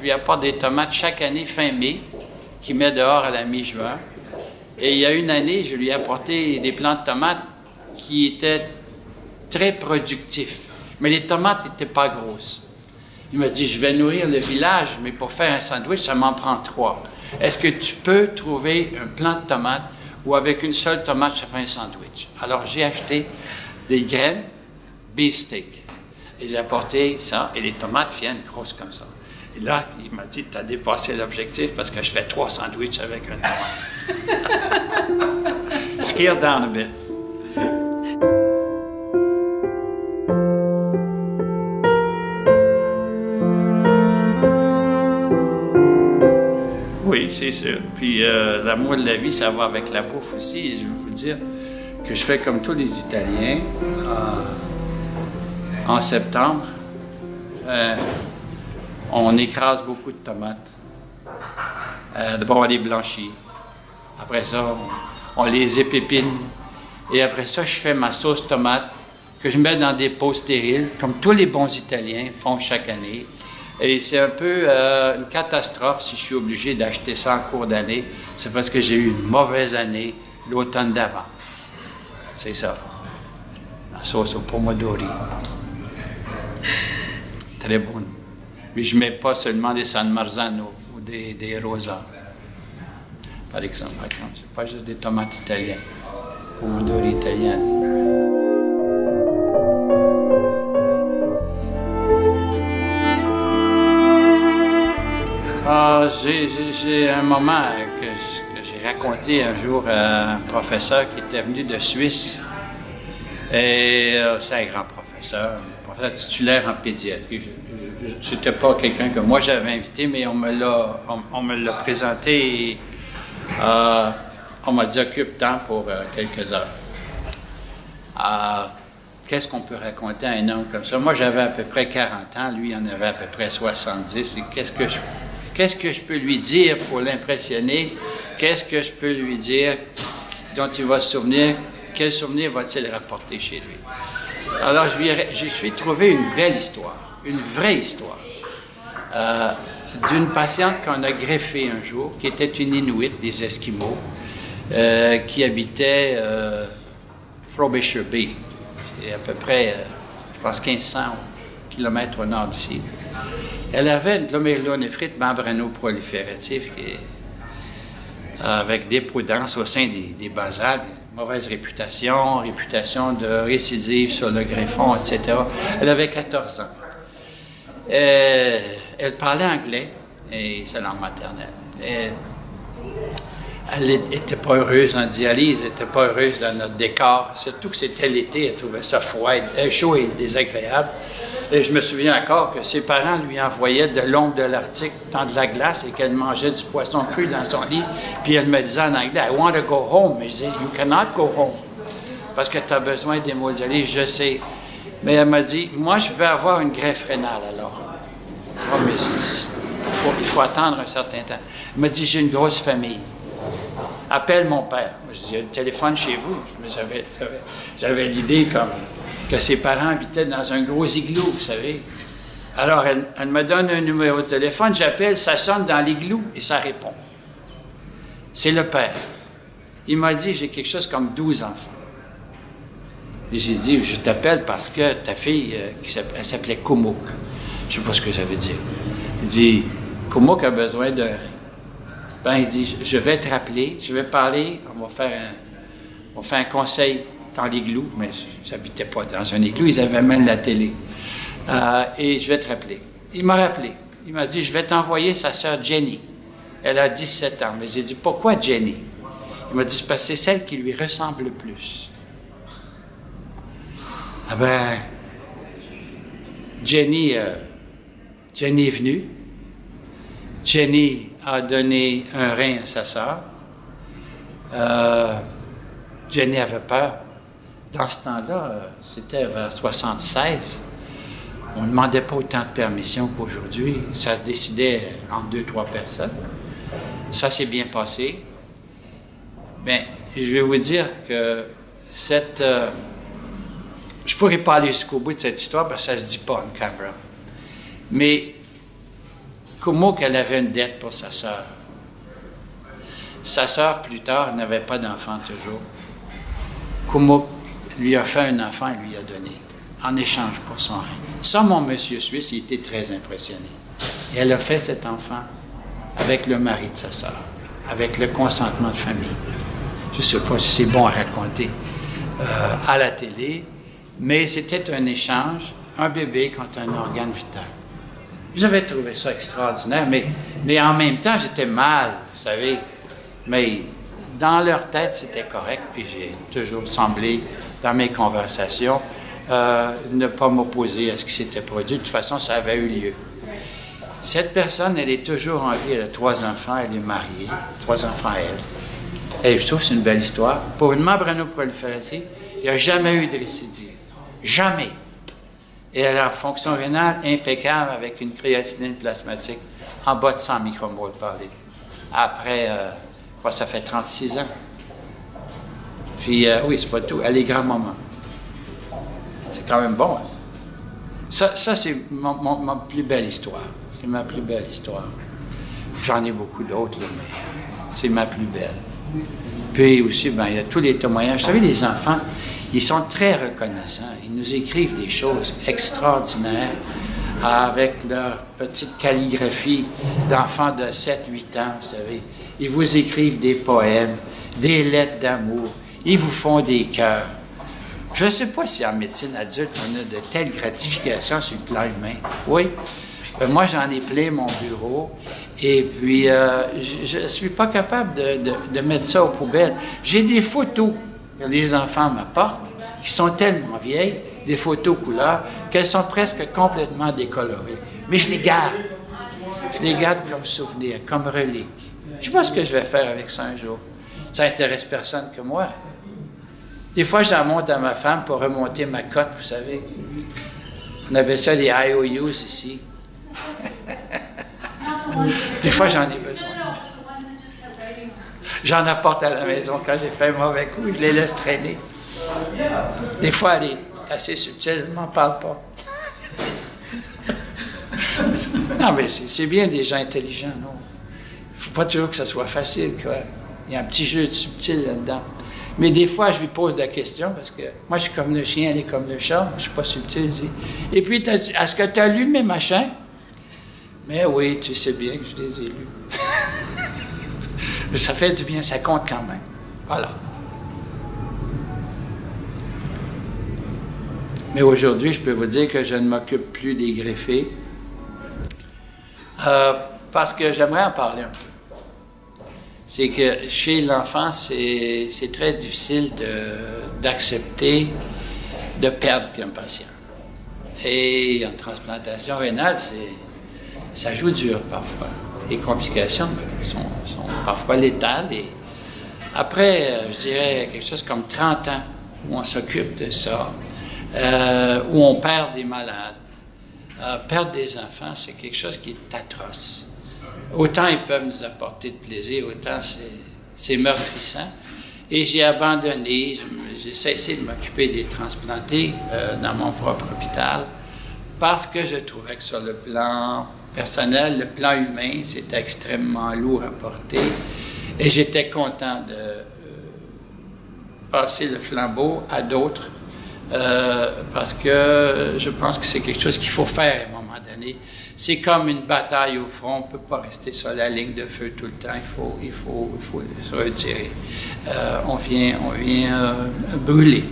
lui apporte des tomates chaque année, fin mai, qu'il met dehors à la mi-juin. Et il y a une année, je lui ai apporté des plants de tomates qui étaient très productifs. Mais les tomates n'étaient pas grosses. Il m'a dit, je vais nourrir le village, mais pour faire un sandwich, ça m'en prend 3. Est-ce que tu peux trouver un plant de tomates où avec une seule tomate, ça fait un sandwich? Alors, j'ai acheté des graines beefsteak. Et j'ai apporté ça, et les tomates viennent grosses comme ça. Et là, il m'a dit, tu as dépassé l'objectif parce que je fais 3 sandwichs avec une tomate. Scale down a bit. Oui, c'est sûr. Puis l'amour de la vie, ça va avec la bouffe aussi. Et je veux vous dire que je fais comme tous les Italiens. En septembre, on écrase beaucoup de tomates. D'abord, on les blanchit. Après ça, on les épépine. Et après ça, je fais ma sauce tomate que je mets dans des pots stériles, comme tous les bons Italiens font chaque année. Et c'est un peu une catastrophe si je suis obligé d'acheter ça en cours d'année. C'est parce que j'ai eu une mauvaise année l'automne d'avant. C'est ça. La sauce au pomodori. Très bonne. Mais je ne mets pas seulement des San Marzano ou des Rosa. Par exemple, c'est pas juste des tomates italiennes. Pomodori italienne. J'ai un moment que j'ai raconté un jour à un professeur qui était venu de Suisse. Et c'est un grand professeur titulaire en pédiatrie. C'était pas quelqu'un que moi j'avais invité, mais on me l'a présenté et on m'a dit occupe temps pour quelques heures. qu'est-ce qu'on peut raconter à un homme comme ça? Moi, j'avais à peu près 40 ans, lui, il en avait à peu près 70. Et qu'est-ce que je peux lui dire pour l'impressionner? Qu'est-ce que je peux lui dire dont il va se souvenir? Quel souvenir va-t-il rapporter chez lui? Alors, je suis trouvé une belle histoire, une vraie histoire, d'une patiente qu'on a greffée un jour, qui était une Inuit, des Esquimaux, qui habitait Frobisher Bay. C'est à peu près, je pense, 1500 km au nord d'ici. Elle avait une glomérulonéphrite membrano-proliférative avec des dépendance au sein des basales, mauvaise réputation de récidive sur le greffon, etc. Elle avait 14 ans. Elle parlait anglais, et c'est langue maternelle. Elle n'était pas heureuse en dialyse, elle n'était pas heureuse dans notre décor, surtout que c'était l'été, elle trouvait ça froid, chaud et désagréable. Et je me souviens encore que ses parents lui envoyaient de l'ombre de l'Arctique dans de la glace et qu'elle mangeait du poisson cru dans son lit. Puis elle me disait en anglais, « I want to go home ». Mais je disais, « You cannot go home » parce que tu as besoin d'hémodialyse, je sais. Mais elle m'a dit, « Moi, je vais avoir une greffe rénale alors. » Oh, mais il faut attendre un certain temps. Elle m'a dit, « J'ai une grosse famille. Appelle mon père. » Je dis, « Il y a le téléphone chez vous. » J'avais l'idée comme que ses parents habitaient dans un gros igloo, vous savez. Alors, elle me donne un numéro de téléphone, j'appelle, ça sonne dans l'igloo et ça répond. C'est le père. Il m'a dit, j'ai quelque chose comme 12 enfants. Et j'ai dit, je t'appelle parce que ta fille, elle s'appelait Kumuk. Je ne sais pas ce que ça veut dire. Il dit, Kumuk a besoin d'un rein. Ben, il dit, je vais te rappeler, je vais parler, on va faire un conseil dans l'igloo, mais ils n'habitaient pas dans un igloo, ils avaient même la télé. Et je vais te rappeler. Il m'a rappelé. Il m'a dit, je vais t'envoyer sa sœur Jenny. Elle a 17 ans. Mais j'ai dit, pourquoi Jenny? Il m'a dit, c'est parce que c'est celle qui lui ressemble le plus. Ah ben, Jenny est venue. Jenny a donné un rein à sa sœur. Jenny avait peur. Dans ce temps-là, c'était vers 76. On ne demandait pas autant de permission qu'aujourd'hui. Ça se décidait entre 2-3 personnes. Ça s'est bien passé. Bien, je vais vous dire que je ne pourrais pas aller jusqu'au bout de cette histoire parce que ça ne se dit pas en caméra. Mais Kumuk, elle avait une dette pour sa sœur. Sa sœur, plus tard, n'avait pas d'enfant toujours. Kumuk lui a fait un enfant et lui a donné, en échange pour son rein. Ça, mon monsieur suisse, il était très impressionné. Et elle a fait cet enfant avec le mari de sa sœur, avec le consentement de famille. Je ne sais pas si c'est bon à raconter à la télé, mais c'était un échange, un bébé contre un organe vital. J'avais trouvé ça extraordinaire, mais en même temps, j'étais mal, vous savez. Mais dans leur tête, c'était correct, puis j'ai toujours semblé, dans mes conversations, ne pas m'opposer à ce qui s'était produit. De toute façon, ça avait eu lieu. Cette personne, elle est toujours en vie, elle a 3 enfants, elle est mariée, 3 enfants à elle. Et je trouve que c'est une belle histoire. Pour une membranoproliférative, il n'y a jamais eu de récidive. Jamais. Et elle a une fonction rénale impeccable avec une créatinine plasmatique en bas de 100 micromoles par litre. Après, ça fait 36 ans. Puis, oui, c'est pas tout. Elle est grand-maman. C'est quand même bon. Hein? Ça c'est ma plus belle histoire. C'est ma plus belle histoire. J'en ai beaucoup d'autres, mais c'est ma plus belle. Puis aussi, il y a tous les témoignages. Vous savez, les enfants, ils sont très reconnaissants. Ils nous écrivent des choses extraordinaires avec leur petite calligraphie d'enfants de 7-8 ans, vous savez. Ils vous écrivent des poèmes, des lettres d'amour. Ils vous font des cœurs. Je ne sais pas si en médecine adulte, on a de telles gratifications sur le plan humain. Oui. Moi, j'en ai plein mon bureau. Et puis, je ne suis pas capable de mettre ça aux poubelles. J'ai des photos que les enfants m'apportent, qui sont tellement vieilles, des photos couleurs, qu'elles sont presque complètement décolorées. Mais je les garde. Je les garde comme souvenir, comme relique. Je ne sais pas ce que je vais faire avec ça un jour. Ça n'intéresse personne que moi. Des fois, j'en monte à ma femme pour remonter ma cote, vous savez. On appelle ça des IOUs ici. Des fois, j'en ai besoin. J'en apporte à la maison quand j'ai fait un mauvais coup, je les laisse traîner. Des fois, elle est assez subtile, je ne m'en parle pas. Non, mais c'est bien des gens intelligents, non? Il ne faut pas toujours que ça soit facile, quoi. Il y a un petit jeu de subtil là-dedans. Mais des fois, je lui pose la question, parce que moi, je suis comme le chien, elle est comme le chat, je ne suis pas subtil. Et puis, est-ce que tu as lu mes machins? Mais oui, tu sais bien que je les ai lus. Mais ça fait du bien, ça compte quand même. Voilà. Mais aujourd'hui, je peux vous dire que je ne m'occupe plus des greffés. Parce que j'aimerais en parler un peu. C'est que chez l'enfant, c'est très difficile d'accepter de perdre un patient. Et en transplantation rénale, ça joue dur parfois. Les complications sont parfois létales. Et après, je dirais quelque chose comme 30 ans où on s'occupe de ça, où on perd des malades. Perdre des enfants, c'est quelque chose qui est atroce. Autant ils peuvent nous apporter de plaisir, autant c'est meurtrissant. Et j'ai abandonné, j'ai cessé de m'occuper des transplantés dans mon propre hôpital parce que je trouvais que sur le plan personnel, le plan humain, c'était extrêmement lourd à porter. Et j'étais content de passer le flambeau à d'autres parce que je pense que c'est quelque chose qu'il faut faire à un moment donné. C'est comme une bataille au front, on ne peut pas rester sur la ligne de feu tout le temps, il faut se retirer. On vient brûler.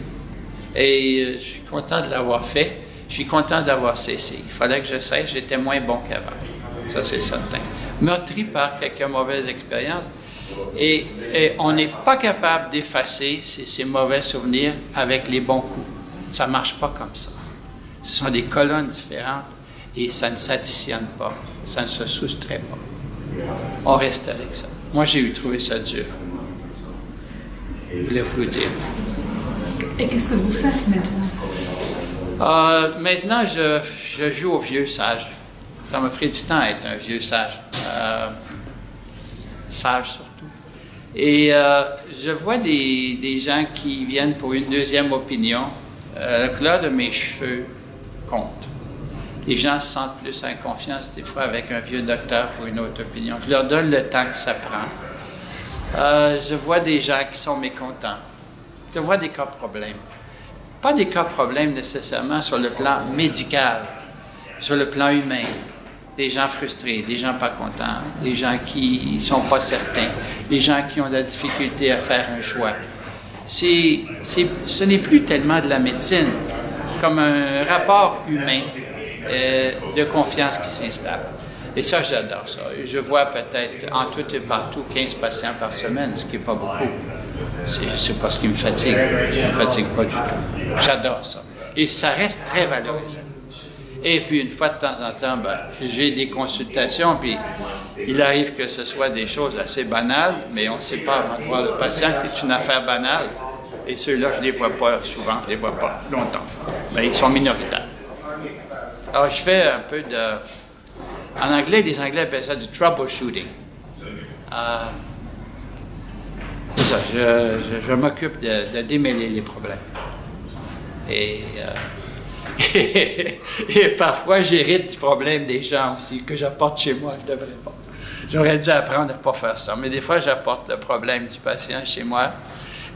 Et je suis content de l'avoir fait, je suis content d'avoir cessé. Il fallait que je cesse, j'étais moins bon qu'avant, ça c'est certain. Meurtri par quelques mauvaises expériences, et on n'est pas capable d'effacer ces mauvais souvenirs avec les bons coups. Ça ne marche pas comme ça. Ce sont des colonnes différentes. Et ça ne s'additionne pas, ça ne se soustrait pas. On reste avec ça. Moi, j'ai trouvé ça dur. Je voulais vous le dire. Et qu'est-ce que vous faites maintenant? Maintenant, je joue au vieux sage. Ça m'a pris du temps à être un vieux sage. Sage surtout. Et je vois des gens qui viennent pour une deuxième opinion. La couleur de mes cheveux compte. Les gens se sentent plus en confiance des fois avec un vieux docteur pour une autre opinion. Je leur donne le temps que ça prend. Je vois des gens qui sont mécontents. Je vois des cas problèmes. Pas des cas problèmes nécessairement sur le plan médical, sur le plan humain. Des gens frustrés, des gens pas contents, des gens qui sont pas certains, des gens qui ont de la difficulté à faire un choix. Ce n'est plus tellement de la médecine, comme un rapport humain. De confiance qui s'installe. Et ça, j'adore ça. Je vois peut-être en tout et partout 15 patients par semaine, ce qui n'est pas beaucoup. C'est pas ce qui me fatigue. Ça ne me fatigue pas du tout. J'adore ça. Et ça reste très valorisant. Et puis, une fois de temps en temps, j'ai des consultations, puis il arrive que ce soit des choses assez banales, mais on ne sait pas avant de voir le patient que c'est une affaire banale. Et ceux-là, je ne les vois pas souvent, je ne les vois pas longtemps. Mais ils sont minoritaires. Alors, je fais un peu de... En anglais, les Anglais appellent ça du troubleshooting. C'est ça, je m'occupe de démêler les problèmes. Et parfois, j'hérite du problème des gens aussi, que j'apporte chez moi, je ne devrais pas. J'aurais dû apprendre à ne pas faire ça. Mais des fois, j'apporte le problème du patient chez moi.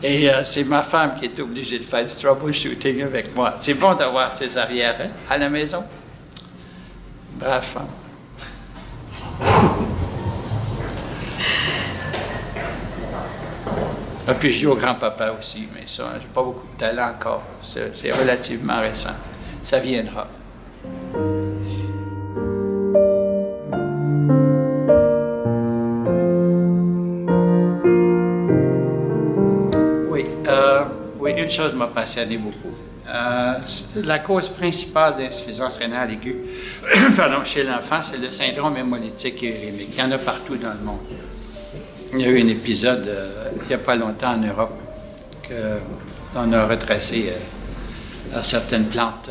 Et c'est ma femme qui est obligée de faire du troubleshooting avec moi. C'est bon d'avoir ses arrières à la maison. Brave femme. Et puis je joue au grand-papa aussi, mais ça, j'ai pas beaucoup de talent encore. C'est relativement récent. Ça viendra. Oui, une chose m'a passionné beaucoup. La cause principale d'insuffisance rénale aiguë chez l'enfant, c'est le syndrome hémolytique urémique. Il y en a partout dans le monde. Il y a eu un épisode il n'y a pas longtemps en Europe On a retracé certaines plantes.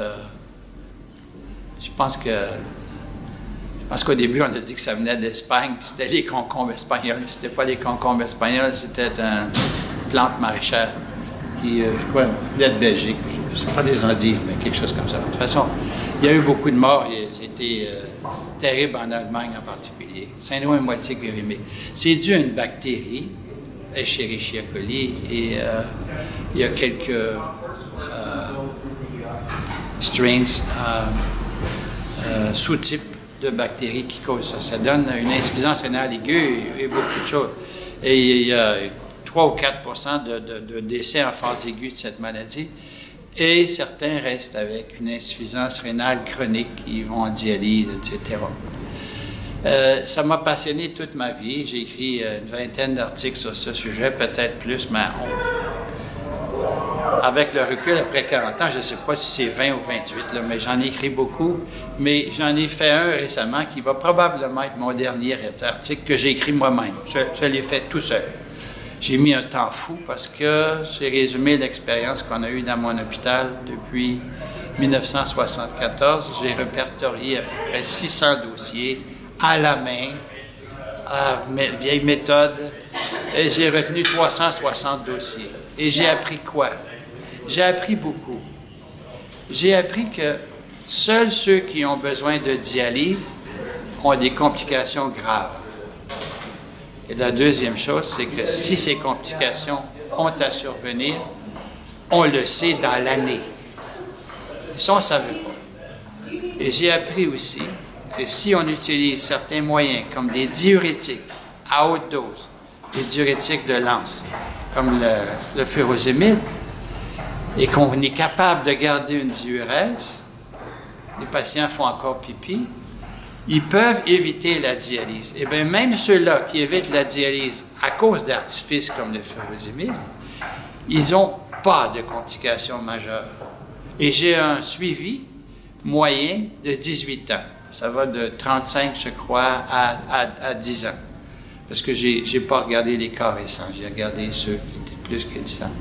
Je pense qu'au début, on a dit que ça venait d'Espagne, puis c'était les concombres espagnols. Puis c'était pas les concombres espagnols, c'était une plante maraîchère qui, je crois, venait de Belgique. Je ne sais pas des endives, mais quelque chose comme ça. De toute façon, il y a eu beaucoup de morts. C'était terrible en Allemagne en particulier. Syndrome hémolytique urémique. C'est dû à une bactérie, Escherichia coli, et il y a quelques strains, sous-types de bactéries qui causent ça. Ça donne une insuffisance rénale aiguë et beaucoup de choses. Et il y a 3 ou 4 de décès en phase aiguë de cette maladie. Et certains restent avec une insuffisance rénale chronique, ils vont en dialyse, etc. Ça m'a passionné toute ma vie. J'ai écrit une vingtaine d'articles sur ce sujet, peut-être plus, mais avec le recul, après 40 ans, je ne sais pas si c'est 20 ou 28, là, mais j'en ai écrit beaucoup. Mais j'en ai fait un récemment qui va probablement être mon dernier article que j'ai écrit moi-même. Je l'ai fait tout seul. J'ai mis un temps fou parce que j'ai résumé l'expérience qu'on a eue dans mon hôpital depuis 1974. J'ai répertorié à peu près 600 dossiers à la main, à la vieille méthode, et j'ai retenu 360 dossiers. Et j'ai appris quoi? J'ai appris beaucoup. J'ai appris que seuls ceux qui ont besoin de dialyse ont des complications graves. Et la deuxième chose, c'est que si ces complications ont à survenir, on le sait dans l'année. Ça, on ne savait pas. Et j'ai appris aussi que si on utilise certains moyens, comme des diurétiques à haute dose, des diurétiques de lance, comme le furosémide, et qu'on est capable de garder une diurèse, les patients font encore pipi, ils peuvent éviter la dialyse. Et bien, même ceux-là qui évitent la dialyse à cause d'artifices comme le furosémide, ils n'ont pas de complications majeures. Et j'ai un suivi moyen de 18 ans. Ça va de 35, je crois, à 10 ans. Parce que je n'ai pas regardé les cas récents, j'ai regardé ceux qui étaient plus que 10 ans.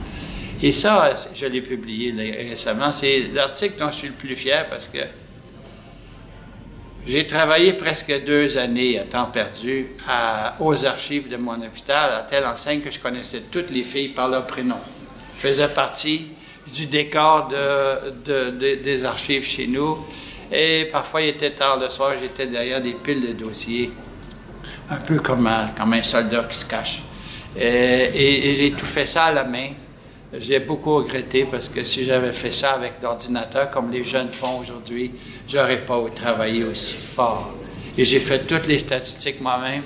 Et ça, je l'ai publié récemment. C'est l'article dont je suis le plus fier parce que j'ai travaillé presque 2 années à temps perdu aux archives de mon hôpital, à telle enseigne que je connaissais toutes les filles par leur prénom. Je faisais partie du décor des archives chez nous. Et parfois, il était tard le soir, j'étais derrière des piles de dossiers, un peu comme un soldat qui se cache. Et j'ai tout fait ça à la main. J'ai beaucoup regretté parce que si j'avais fait ça avec l'ordinateur, comme les jeunes font aujourd'hui, j'aurais pas travaillé aussi fort. Et j'ai fait toutes les statistiques moi-même.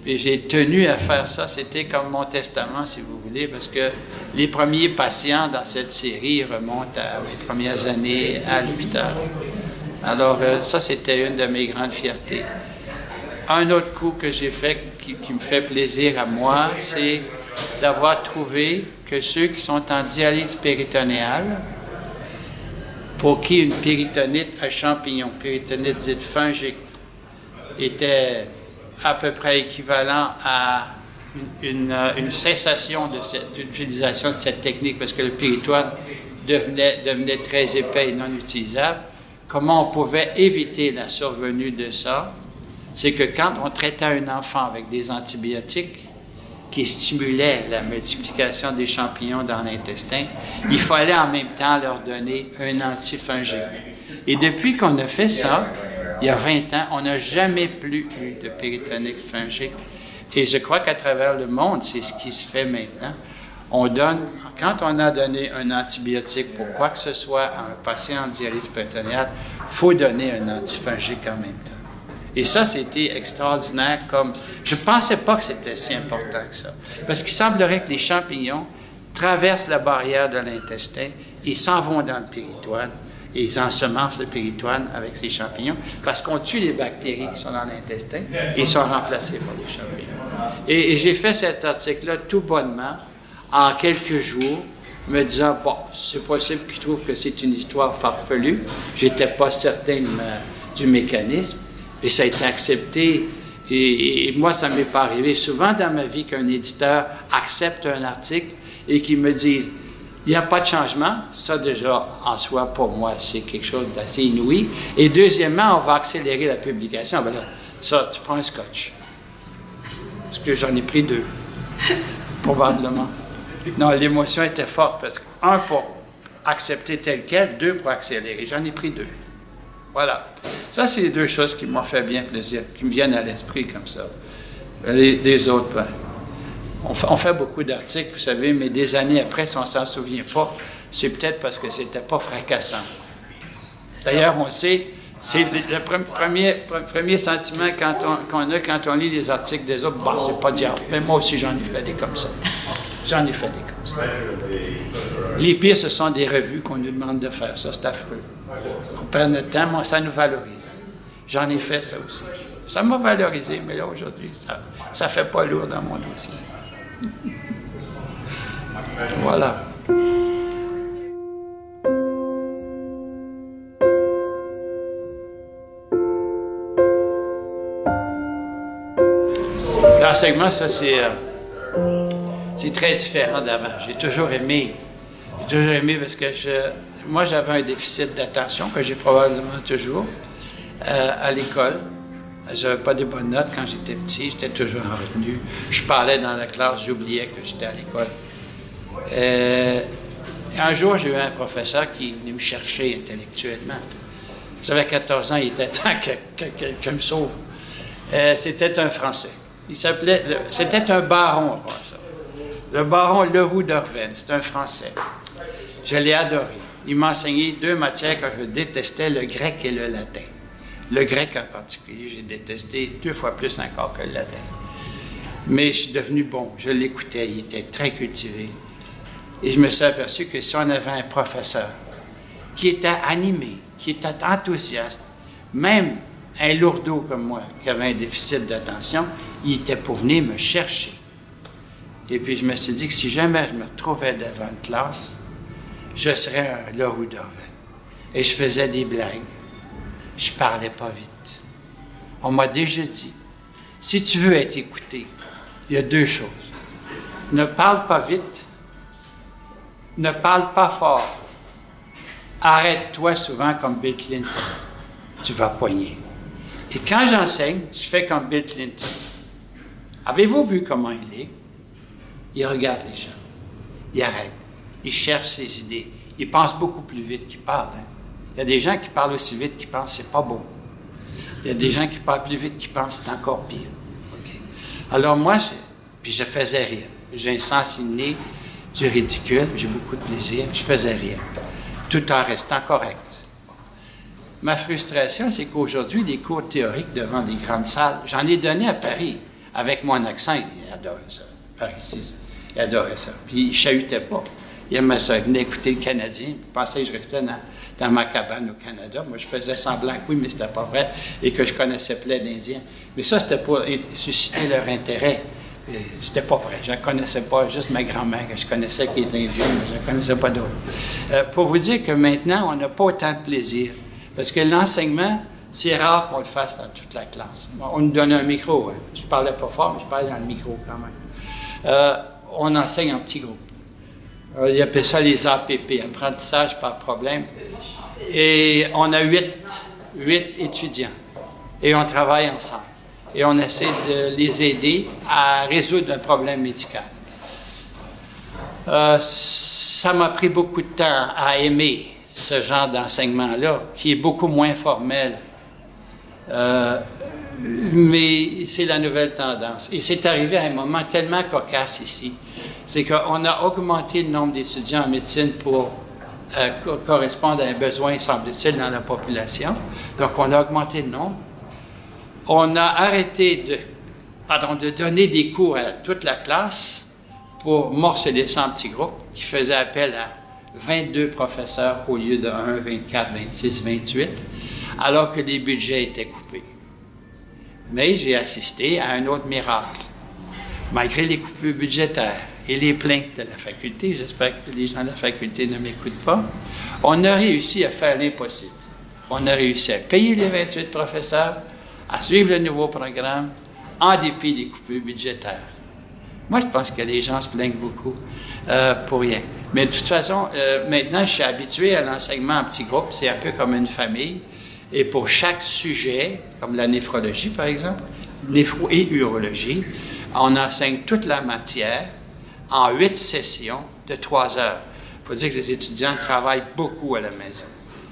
Puis j'ai tenu à faire ça. C'était comme mon testament, si vous voulez, parce que les premiers patients dans cette série remontent à mes premières années à l'hôpital. Alors ça, c'était une de mes grandes fiertés. Un autre coup que j'ai fait qui me fait plaisir à moi, c'est d'avoir trouvé que ceux qui sont en dialyse péritonéale, pour qui une péritonite à champignons, péritonite dite fungique, était à peu près équivalent à une cessation de l'utilisation de cette technique, parce que le péritoine devenait très épais et non utilisable. Comment on pouvait éviter la survenue de ça? C'est que quand on traitait un enfant avec des antibiotiques qui stimulaient la multiplication des champignons dans l'intestin, il fallait en même temps leur donner un antifungique. Et depuis qu'on a fait ça, il y a 20 ans, on n'a jamais plus eu de péritonite fungique. Et je crois qu'à travers le monde, c'est ce qui se fait maintenant. On donne, quand on a donné un antibiotique pour quoi que ce soit à un patient en dialyse péritonéale, il faut donner un antifungique en même temps. Et ça, c'était extraordinaire comme... Je ne pensais pas que c'était si important que ça. Parce qu'il semblerait que les champignons traversent la barrière de l'intestin, ils s'en vont dans le péritoine, et ils ensemencent le péritoine avec ces champignons, parce qu'on tue les bactéries qui sont dans l'intestin, et ils sont remplacés par des champignons. Et j'ai fait cet article-là tout bonnement, en quelques jours, me disant, bon, c'est possible qu'ils trouvent que c'est une histoire farfelue. J'étais pas certain du mécanisme. Et ça a été accepté. Et moi, ça ne m'est pas arrivé souvent dans ma vie qu'un éditeur accepte un article et qu'il me dise, Il n'y a pas de changement. Ça, déjà, en soi, pour moi, c'est quelque chose d'assez inouï. Et deuxièmement, on va accélérer la publication. Ben là, ça, tu prends un scotch. Parce que j'en ai pris 2, probablement. Non, l'émotion était forte parce que, 1, pour accepter tel quel, 2, pour accélérer. J'en ai pris 2. Voilà. Ça, c'est les 2 choses qui m'ont fait bien plaisir, qui me viennent à l'esprit comme ça. Les autres, ben, on fait beaucoup d'articles, vous savez, mais des années après, si on ne s'en souvient pas, c'est peut-être parce que c'était pas fracassant. D'ailleurs, on sait, c'est le premier sentiment qu'on a quand on lit les articles des autres. Bon, c'est pas diable, mais moi aussi, j'en ai fait des comme ça. J'en ai fait des comme ça. Les pires, ce sont des revues qu'on nous demande de faire. Ça, c'est affreux. On perd notre temps, mais ça nous valorise. J'en ai fait ça aussi. Ça m'a valorisé, mais là, aujourd'hui, ça fait pas lourd dans mon dossier. Voilà. L'enseignement, ça, c'est très différent d'avant. J'ai toujours aimé parce que moi, j'avais un déficit d'attention que j'ai probablement toujours à l'école. J'avais pas de bonnes notes quand j'étais petit, j'étais toujours en retenue. Je parlais dans la classe, j'oubliais que j'étais à l'école. Un jour, j'ai eu un professeur qui venait me chercher intellectuellement. J'avais 14 ans, il était temps que quelqu'un me sauve. C'était un Français. C'était un baron, après ça. Le baron Leroux d'Orven, c'est un Français. Je l'ai adoré. Il m'a enseigné 2 matières que je détestais, le grec et le latin. Le grec en particulier, j'ai détesté 2 fois plus encore que le latin. Mais je suis devenu bon. Je l'écoutais, il était très cultivé. Et je me suis aperçu que si on avait un professeur qui était animé, qui était enthousiaste, même un lourdeau comme moi, qui avait un déficit d'attention, il était pour venir me chercher. Et puis je me suis dit que si jamais je me trouvais devant une classe, je serais un Leroux d'Orven. Et je faisais des blagues. Je parlais pas vite. On m'a déjà dit, si tu veux être écouté, il y a 2 choses. Ne parle pas vite, ne parle pas fort. Arrête-toi souvent comme Bill Clinton. Tu vas poigner. Et quand j'enseigne, je fais comme Bill Clinton. Avez-vous vu comment il est? Il regarde les gens. Il arrête. Il cherche ses idées. Il pense beaucoup plus vite qu'il parle. Hein? Il y a des gens qui parlent aussi vite qu'ils pensent, c'est pas bon. Il y a des gens qui parlent plus vite qu'ils pensent, c'est encore pire. Okay. Alors moi, puis je faisais rire. J'ai un sens inné du ridicule, j'ai beaucoup de plaisir, je faisais rire, tout en restant correct. Bon. Ma frustration, c'est qu'aujourd'hui, des cours théoriques devant des grandes salles, j'en ai donné à Paris, avec mon accent, il adorait ça. Paris 6, il adorait ça. Puis il ne chahutait pas. Il aimait ça, il venait écouter le Canadien, il pensait que je restais dans ma cabane au Canada. Moi, je faisais semblant que oui, mais c'était pas vrai, et que je connaissais plein d'Indiens. Mais ça, c'était pour susciter leur intérêt. C'était pas vrai. Je ne connaissais pas, juste ma grand-mère que je connaissais qui était indienne, mais je ne connaissais pas d'autres. Pour vous dire que maintenant, on n'a pas autant de plaisir. Parce que l'enseignement, c'est rare qu'on le fasse dans toute la classe. On nous donnait un micro. Hein. Je ne parlais pas fort, mais je parlais dans le micro quand même. On enseigne en petits groupes. Ils appellent ça les APP, apprentissage par problème. Et on a 8 étudiants. Et on travaille ensemble. Et on essaie de les aider à résoudre un problème médical. Ça m'a pris beaucoup de temps à aimer ce genre d'enseignement-là, qui est beaucoup moins formel. Mais c'est la nouvelle tendance. Et c'est arrivé à un moment tellement cocasse ici. C'est qu'on a augmenté le nombre d'étudiants en médecine pour correspondre à un besoin, semble-t-il, dans la population. Donc, on a augmenté le nombre. On a arrêté de donner des cours à toute la classe pour morceler ça en petits groupes, qui faisaient appel à 22 professeurs au lieu de 1, 24, 26, 28, alors que les budgets étaient coupés. Mais j'ai assisté à un autre miracle. Malgré les coupures budgétaires et les plaintes de la faculté, j'espère que les gens de la faculté ne m'écoutent pas, on a réussi à faire l'impossible. On a réussi à payer les 28 professeurs, à suivre le nouveau programme, en dépit des coupures budgétaires. Moi, je pense que les gens se plaignent beaucoup pour rien. Mais de toute façon, maintenant, je suis habitué à l'enseignement en petits groupes. C'est un peu comme une famille. Et pour chaque sujet, comme la néphrologie, par exemple, néphro et urologie, on enseigne toute la matière en 8 sessions de 3 heures. Il faut dire que les étudiants travaillent beaucoup à la maison.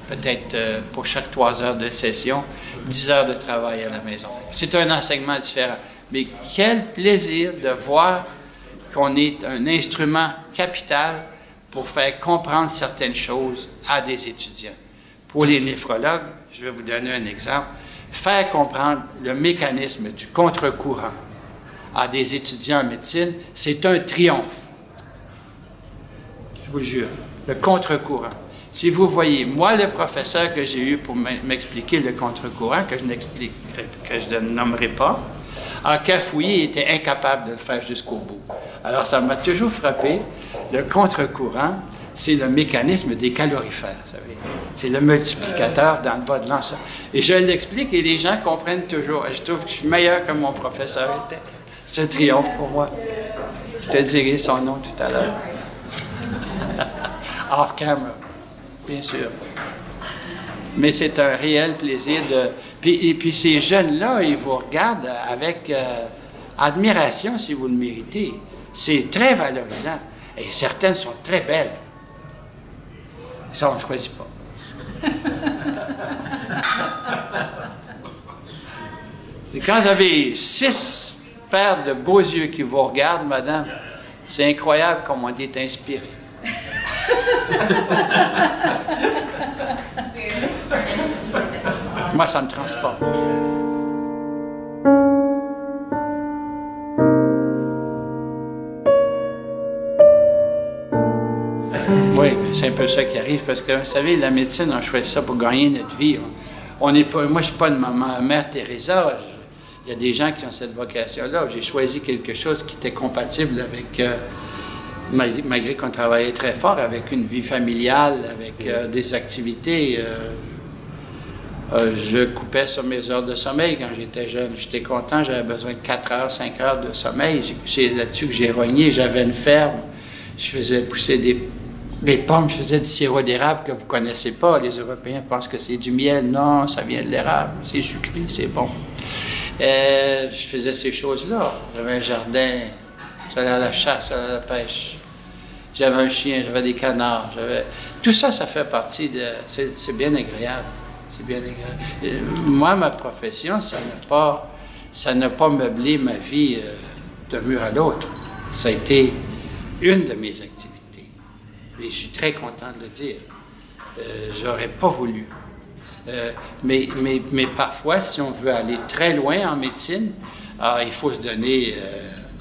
Peut-être pour chaque 3 heures de session, 10 heures de travail à la maison. C'est un enseignement différent. Mais quel plaisir de voir qu'on est un instrument capital pour faire comprendre certaines choses à des étudiants. Pour les néphrologues, je vais vous donner un exemple. Faire comprendre le mécanisme du contre-courant à des étudiants en médecine, c'est un triomphe. Je vous le jure. Le contre-courant. Si vous voyez, moi, le professeur que j'ai eu pour m'expliquer le contre-courant, que je ne nommerai pas, en cafouillis, il était incapable de le faire jusqu'au bout. Alors, ça m'a toujours frappé. Le contre-courant, c'est le mécanisme des calorifères, vous savez. C'est le multiplicateur dans le bas de l'ensemble. Et je l'explique et les gens comprennent toujours. Et je trouve que je suis meilleur que mon professeur était. C'est un triomphe pour moi. Je te dirai son nom tout à l'heure. Off camera, bien sûr. Mais c'est un réel plaisir de... Et puis ces jeunes-là, ils vous regardent avec admiration si vous le méritez. C'est très valorisant. Et certaines sont très belles. Ça, on ne choisit pas. Et quand vous avez 6 paires de beaux yeux qui vous regardent, madame, c'est incroyable comment on est inspiré. Moi, ça me transporte. Oui, c'est un peu ça qui arrive parce que, vous savez, la médecine, on choisit ça pour gagner notre vie. On n'est pas, moi, je ne suis pas une mère Teresa. Il y a des gens qui ont cette vocation-là. J'ai choisi quelque chose qui était compatible avec, malgré qu'on travaillait très fort, avec une vie familiale, avec des activités. Je coupais sur mes heures de sommeil quand j'étais jeune. J'étais content, j'avais besoin de 4 heures, 5 heures de sommeil. C'est là-dessus que j'ai rogné. J'avais une ferme. Je faisais pousser des pommes, je faisais du sirop d'érable que vous ne connaissez pas. Les Européens pensent que c'est du miel. Non, ça vient de l'érable. C'est sucré, c'est bon. Je faisais ces choses-là. J'avais un jardin, j'allais à la chasse, j'allais à la pêche. J'avais un chien, j'avais des canards. Tout ça, ça fait partie de... C'est bien agréable. C'est bien agréable. Moi, ma profession, ça n'a pas meublé ma vie d'un mur à l'autre. Ça a été une de mes activités. Et je suis très content de le dire. J'aurais pas voulu. Mais parfois, si on veut aller très loin en médecine, il faut se donner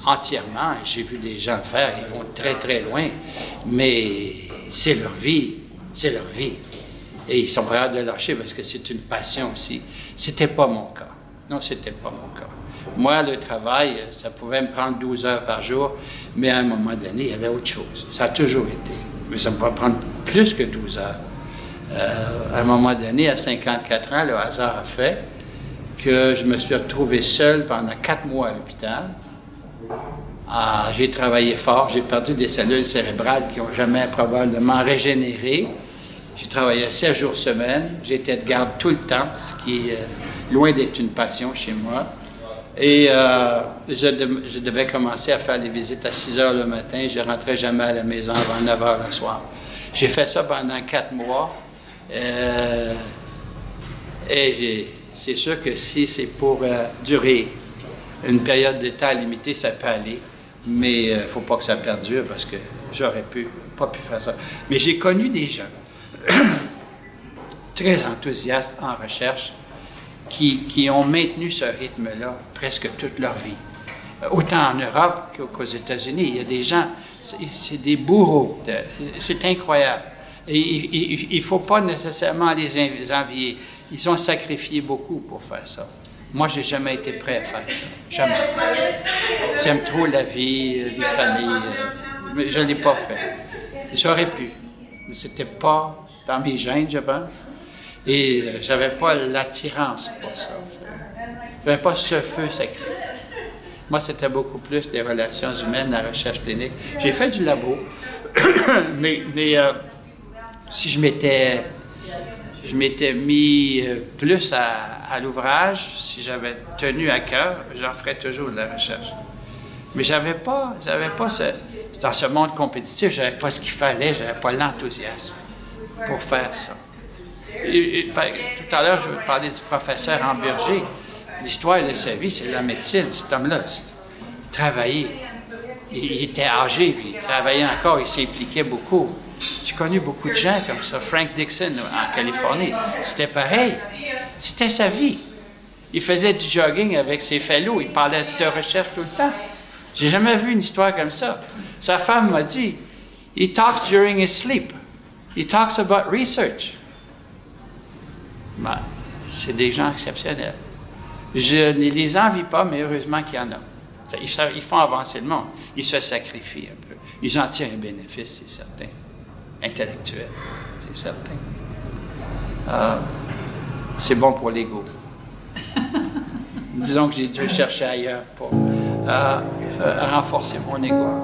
entièrement. J'ai vu des gens le faire, ils vont très, très loin. Mais c'est leur vie. C'est leur vie. Et ils sont prêts de lâcher parce que c'est une passion aussi. C'était pas mon cas. Non, c'était pas mon cas. Moi, le travail, ça pouvait me prendre 12 heures par jour, mais à un moment donné, il y avait autre chose. Ça a toujours été. Mais ça me pouvait prendre plus que 12 heures. À un moment donné, à 54 ans, le hasard a fait que je me suis retrouvé seul pendant 4 mois à l'hôpital. J'ai travaillé fort, j'ai perdu des cellules cérébrales qui n'ont jamais probablement régénéré. J'ai travaillé 7 jours semaine, j'étais de garde tout le temps, ce qui est loin d'être une passion chez moi. Et je devais commencer à faire des visites à 6 heures le matin, je ne rentrais jamais à la maison avant 9 heures le soir. J'ai fait ça pendant 4 mois. Et c'est sûr que si c'est pour durer une période de temps limitée, ça peut aller. Mais il ne faut pas que ça perdure parce que j'aurais pas pu faire ça. Mais j'ai connu des gens très enthousiastes en recherche qui ont maintenu ce rythme-là presque toute leur vie. Autant en Europe qu'aux États-Unis. Il y a des gens, c'est des bourreaux. C'est incroyable. Et il ne faut pas nécessairement les envier. Ils ont sacrifié beaucoup pour faire ça. Moi, je n'ai jamais été prêt à faire ça. Jamais. J'aime trop la vie, les familles. Mais je ne l'ai pas fait. J'aurais pu. Mais ce n'était pas dans mes gènes, je pense. Et je n'avais pas l'attirance pour ça. Je n'avais pas ce feu sacré. Moi, c'était beaucoup plus les relations humaines, la recherche clinique. J'ai fait du labo. si je m'étais mis plus à l'ouvrage, si j'avais tenu à cœur, j'en ferais toujours de la recherche. Mais j'avais pas dans ce monde compétitif, j'avais pas ce qu'il fallait, j'avais pas l'enthousiasme pour faire ça. Tout à l'heure, je vous parlais du professeur Hamburger. L'histoire de sa vie, c'est la médecine, cet homme-là. Il travaillait. Il était âgé, puis il travaillait encore, il s'impliquait beaucoup. J'ai connu beaucoup de gens comme ça. Frank Dixon, en Californie, c'était pareil. C'était sa vie. Il faisait du jogging avec ses fellows, il parlait de recherche tout le temps. J'ai jamais vu une histoire comme ça. Sa femme m'a dit, « He talks during his sleep. He talks about research. » Ben, c'est des gens exceptionnels. Je ne les envie pas, mais heureusement qu'il y en a. Ils font avancer le monde. Ils se sacrifient un peu. Ils en tirent un bénéfice, c'est certain. Intellectuel, c'est certain. C'est bon pour l'ego. Disons que j'ai dû chercher ailleurs pour renforcer mon ego.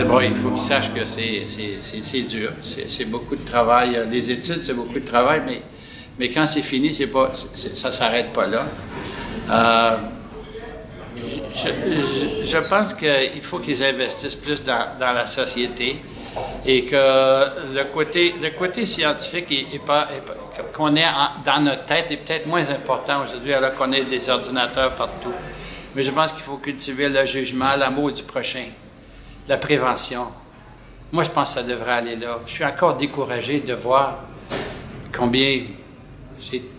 Bon, il faut qu'ils sachent que c'est dur, c'est beaucoup de travail. Les études, c'est beaucoup de travail, mais quand c'est fini, ça ne s'arrête pas là. Je pense qu'il faut qu'ils investissent plus dans la société et que le côté scientifique qu'on ait dans notre tête est peut-être moins important aujourd'hui alors qu'on ait des ordinateurs partout. Mais je pense qu'il faut cultiver le jugement, l'amour du prochain. La prévention. Moi, je pense que ça devrait aller là. Je suis encore découragé de voir combien...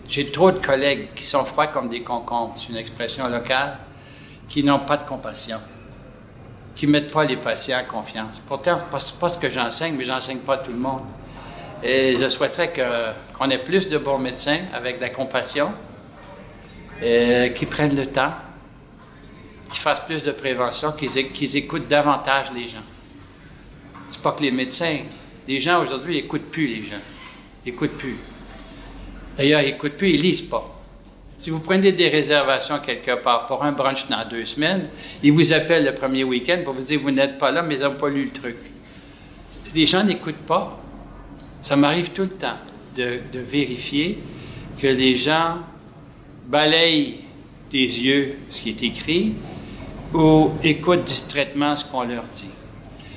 J'ai trop de collègues qui sont froids comme des concombres, c'est une expression locale, qui n'ont pas de compassion, qui ne mettent pas les patients en confiance. Pourtant, ce n'est pas ce que j'enseigne, mais je n'enseigne pas à tout le monde. Et je souhaiterais qu'on ait plus de bons médecins avec de la compassion, qui prennent le temps, qu'ils fassent plus de prévention, qu'ils écoutent davantage les gens. C'est pas que les médecins, les gens aujourd'hui n'écoutent plus les gens. Ils n'écoutent plus. D'ailleurs, ils n'écoutent plus, ils lisent pas. Si vous prenez des réservations quelque part pour un brunch dans 2 semaines, ils vous appellent le premier week-end pour vous dire vous n'êtes pas là, mais ils n'ont pas lu le truc. Les gens n'écoutent pas. Ça m'arrive tout le temps de vérifier que les gens balayent des yeux ce qui est écrit ou écoutent distraitement ce qu'on leur dit.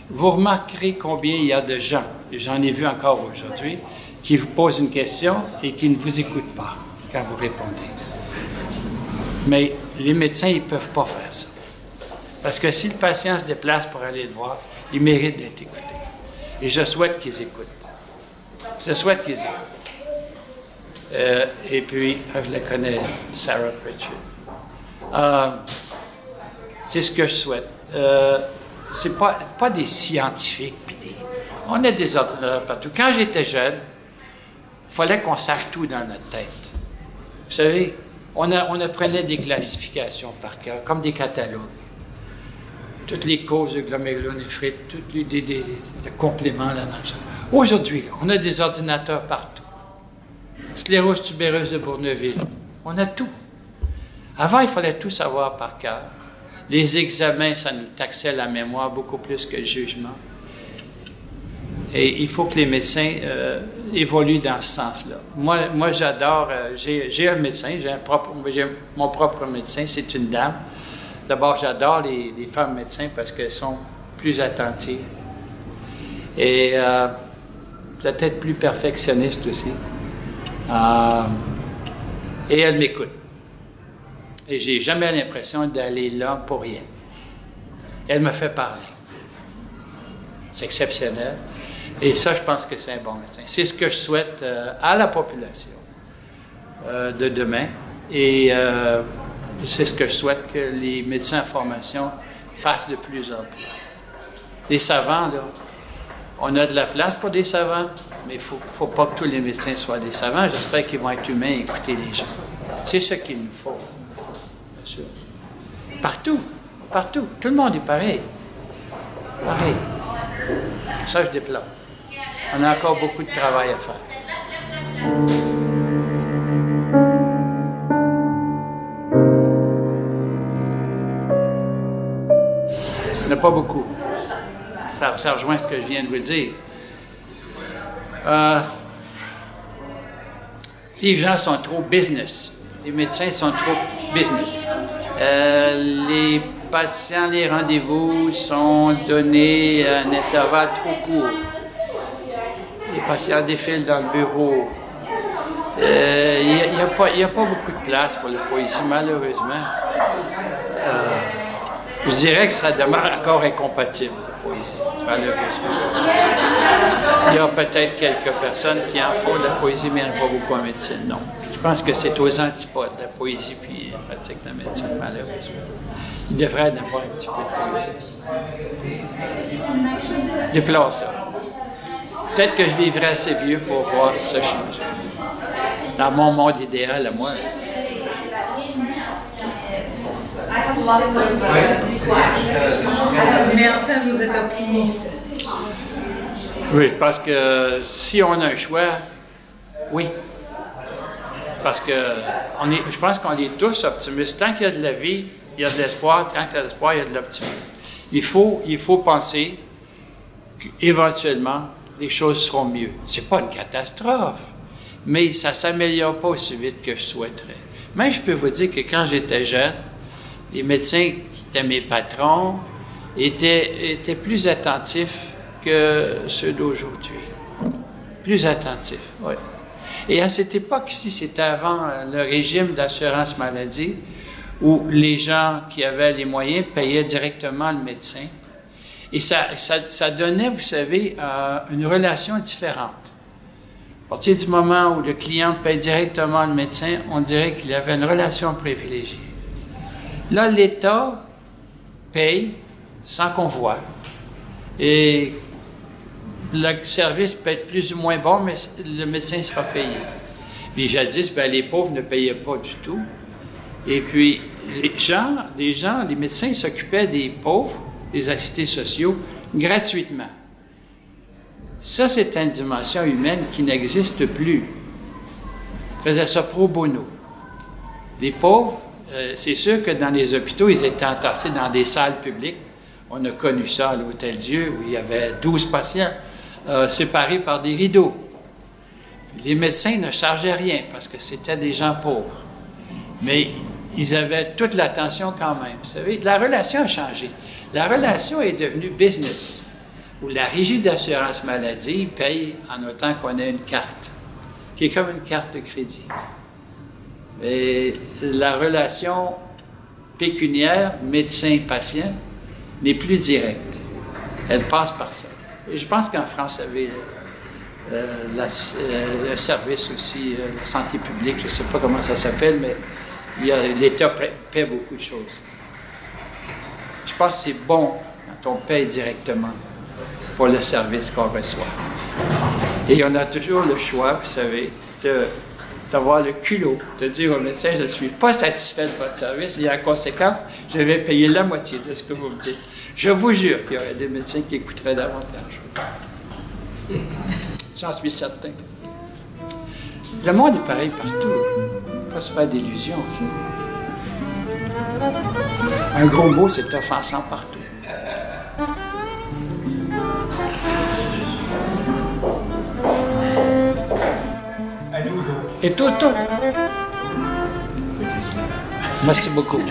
Vous remarquerez combien il y a de gens, et j'en ai vu encore aujourd'hui, qui vous posent une question et qui ne vous écoutent pas quand vous répondez. Mais les médecins, ils ne peuvent pas faire ça. Parce que si le patient se déplace pour aller le voir, il mérite d'être écouté. Et je souhaite qu'ils écoutent. Je souhaite qu'ils écoutent. Et puis, je la connais, Sarah Pritchard. C'est ce que je souhaite. C'est pas des scientifiques. On a des ordinateurs partout. Quand j'étais jeune, il fallait qu'on sache tout dans notre tête. Vous savez, on apprenait des classifications par cœur, comme des catalogues. Toutes les causes de glomérulonéphrite, tous les compléments là-dedans. Aujourd'hui, on a des ordinateurs partout. Sclérose tubéreuse de Bourneville, on a tout. Avant, il fallait tout savoir par cœur. Les examens, ça nous taxait la mémoire beaucoup plus que le jugement. Et il faut que les médecins évoluent dans ce sens-là. Moi j'adore, j'ai un médecin, j'ai mon propre médecin, c'est une dame. D'abord, j'adore les femmes médecins parce qu'elles sont plus attentives. Et peut-être plus perfectionnistes aussi. Et elles m'écoutent. Et j'ai jamais l'impression d'aller là pour rien. Elle me fait parler. C'est exceptionnel. Et ça, je pense que c'est un bon médecin. C'est ce que je souhaite à la population de demain. Et c'est ce que je souhaite que les médecins en formation fassent de plus en plus. Les savants, là, on a de la place pour des savants, mais il ne faut pas que tous les médecins soient des savants. J'espère qu'ils vont être humains et écouter les gens. C'est ce qu'il nous faut. Bien sûr. Partout. Partout. Tout le monde est pareil. Pareil. Ça, je déplore. On a encore beaucoup de travail à faire. pas beaucoup. Ça rejoint ce que je viens de vous dire. Les gens sont trop business. Les médecins sont trop business. Les patients, les rendez-vous sont donnés à un intervalle trop court. Les patients défilent dans le bureau. Il n'y a pas beaucoup de place pour la poésie, malheureusement. Je dirais que ça demeure encore incompatible, la poésie, malheureusement. Il y a peut-être quelques personnes qui en font de la poésie, mais il n'y en a pas beaucoup en médecine, non. Je pense que c'est aux antipodes, la poésie puis la pratique de la médecine, malheureusement. Il devrait y avoir un petit peu de poésie. Je déplore ça. Peut-être que je vivrai assez vieux pour voir ça changer. Dans mon monde idéal à moi. Mais enfin, vous êtes optimiste. Oui, parce que si on a un choix, oui. Parce que je pense qu'on est tous optimistes. Tant qu'il y a de la vie, il y a de l'espoir. Tant qu'il y a de l'espoir, il y a de l'optimisme. Il faut penser qu'éventuellement, les choses seront mieux. Ce n'est pas une catastrophe, mais ça ne s'améliore pas aussi vite que je souhaiterais. Mais je peux vous dire que quand j'étais jeune, les médecins qui étaient mes patrons étaient plus attentifs que ceux d'aujourd'hui. Plus attentifs, oui. Et à cette époque-ci, c'était avant le régime d'assurance maladie, où les gens qui avaient les moyens payaient directement le médecin. Et ça donnait, vous savez, une relation différente. À partir du moment où le client paye directement le médecin, on dirait qu'il avait une relation privilégiée. Là, l'État paye sans qu'on voit. Et le service peut être plus ou moins bon, mais le médecin sera payé. Puis jadis, les pauvres ne payaient pas du tout. Et puis, les médecins s'occupaient des pauvres, des assistés sociaux, gratuitement. Ça, c'est une dimension humaine qui n'existe plus. Ils faisaient ça pro bono. Les pauvres, c'est sûr que dans les hôpitaux, ils étaient entassés dans des salles publiques. On a connu ça à l'Hôtel-Dieu, où il y avait 12 patients séparés par des rideaux. Les médecins ne chargeaient rien, parce que c'était des gens pauvres. Mais ils avaient toute l'attention quand même. Vous savez, la relation a changé. La relation est devenue business, où la régie d'assurance maladie paye en autant qu'on a une carte, qui est comme une carte de crédit. Et la relation pécuniaire, médecin-patient, n'est plus directe. Elle passe par ça. Et je pense qu'en France, il y avait le service aussi, la santé publique, je ne sais pas comment ça s'appelle, mais l'État paie beaucoup de choses. Je pense que c'est bon quand on paye directement pour le service qu'on reçoit. Et on a toujours le choix, vous savez, d'avoir le culot, de dire au médecin, je ne suis pas satisfait de votre service et en conséquence, je vais payer la moitié de ce que vous me dites. Je vous jure qu'il y aurait des médecins qui écouteraient davantage. J'en suis certain. Le monde est pareil partout. Il ne faut pas se faire d'illusions. Un gros mot, c'est offensant partout. Et tout. Merci beaucoup.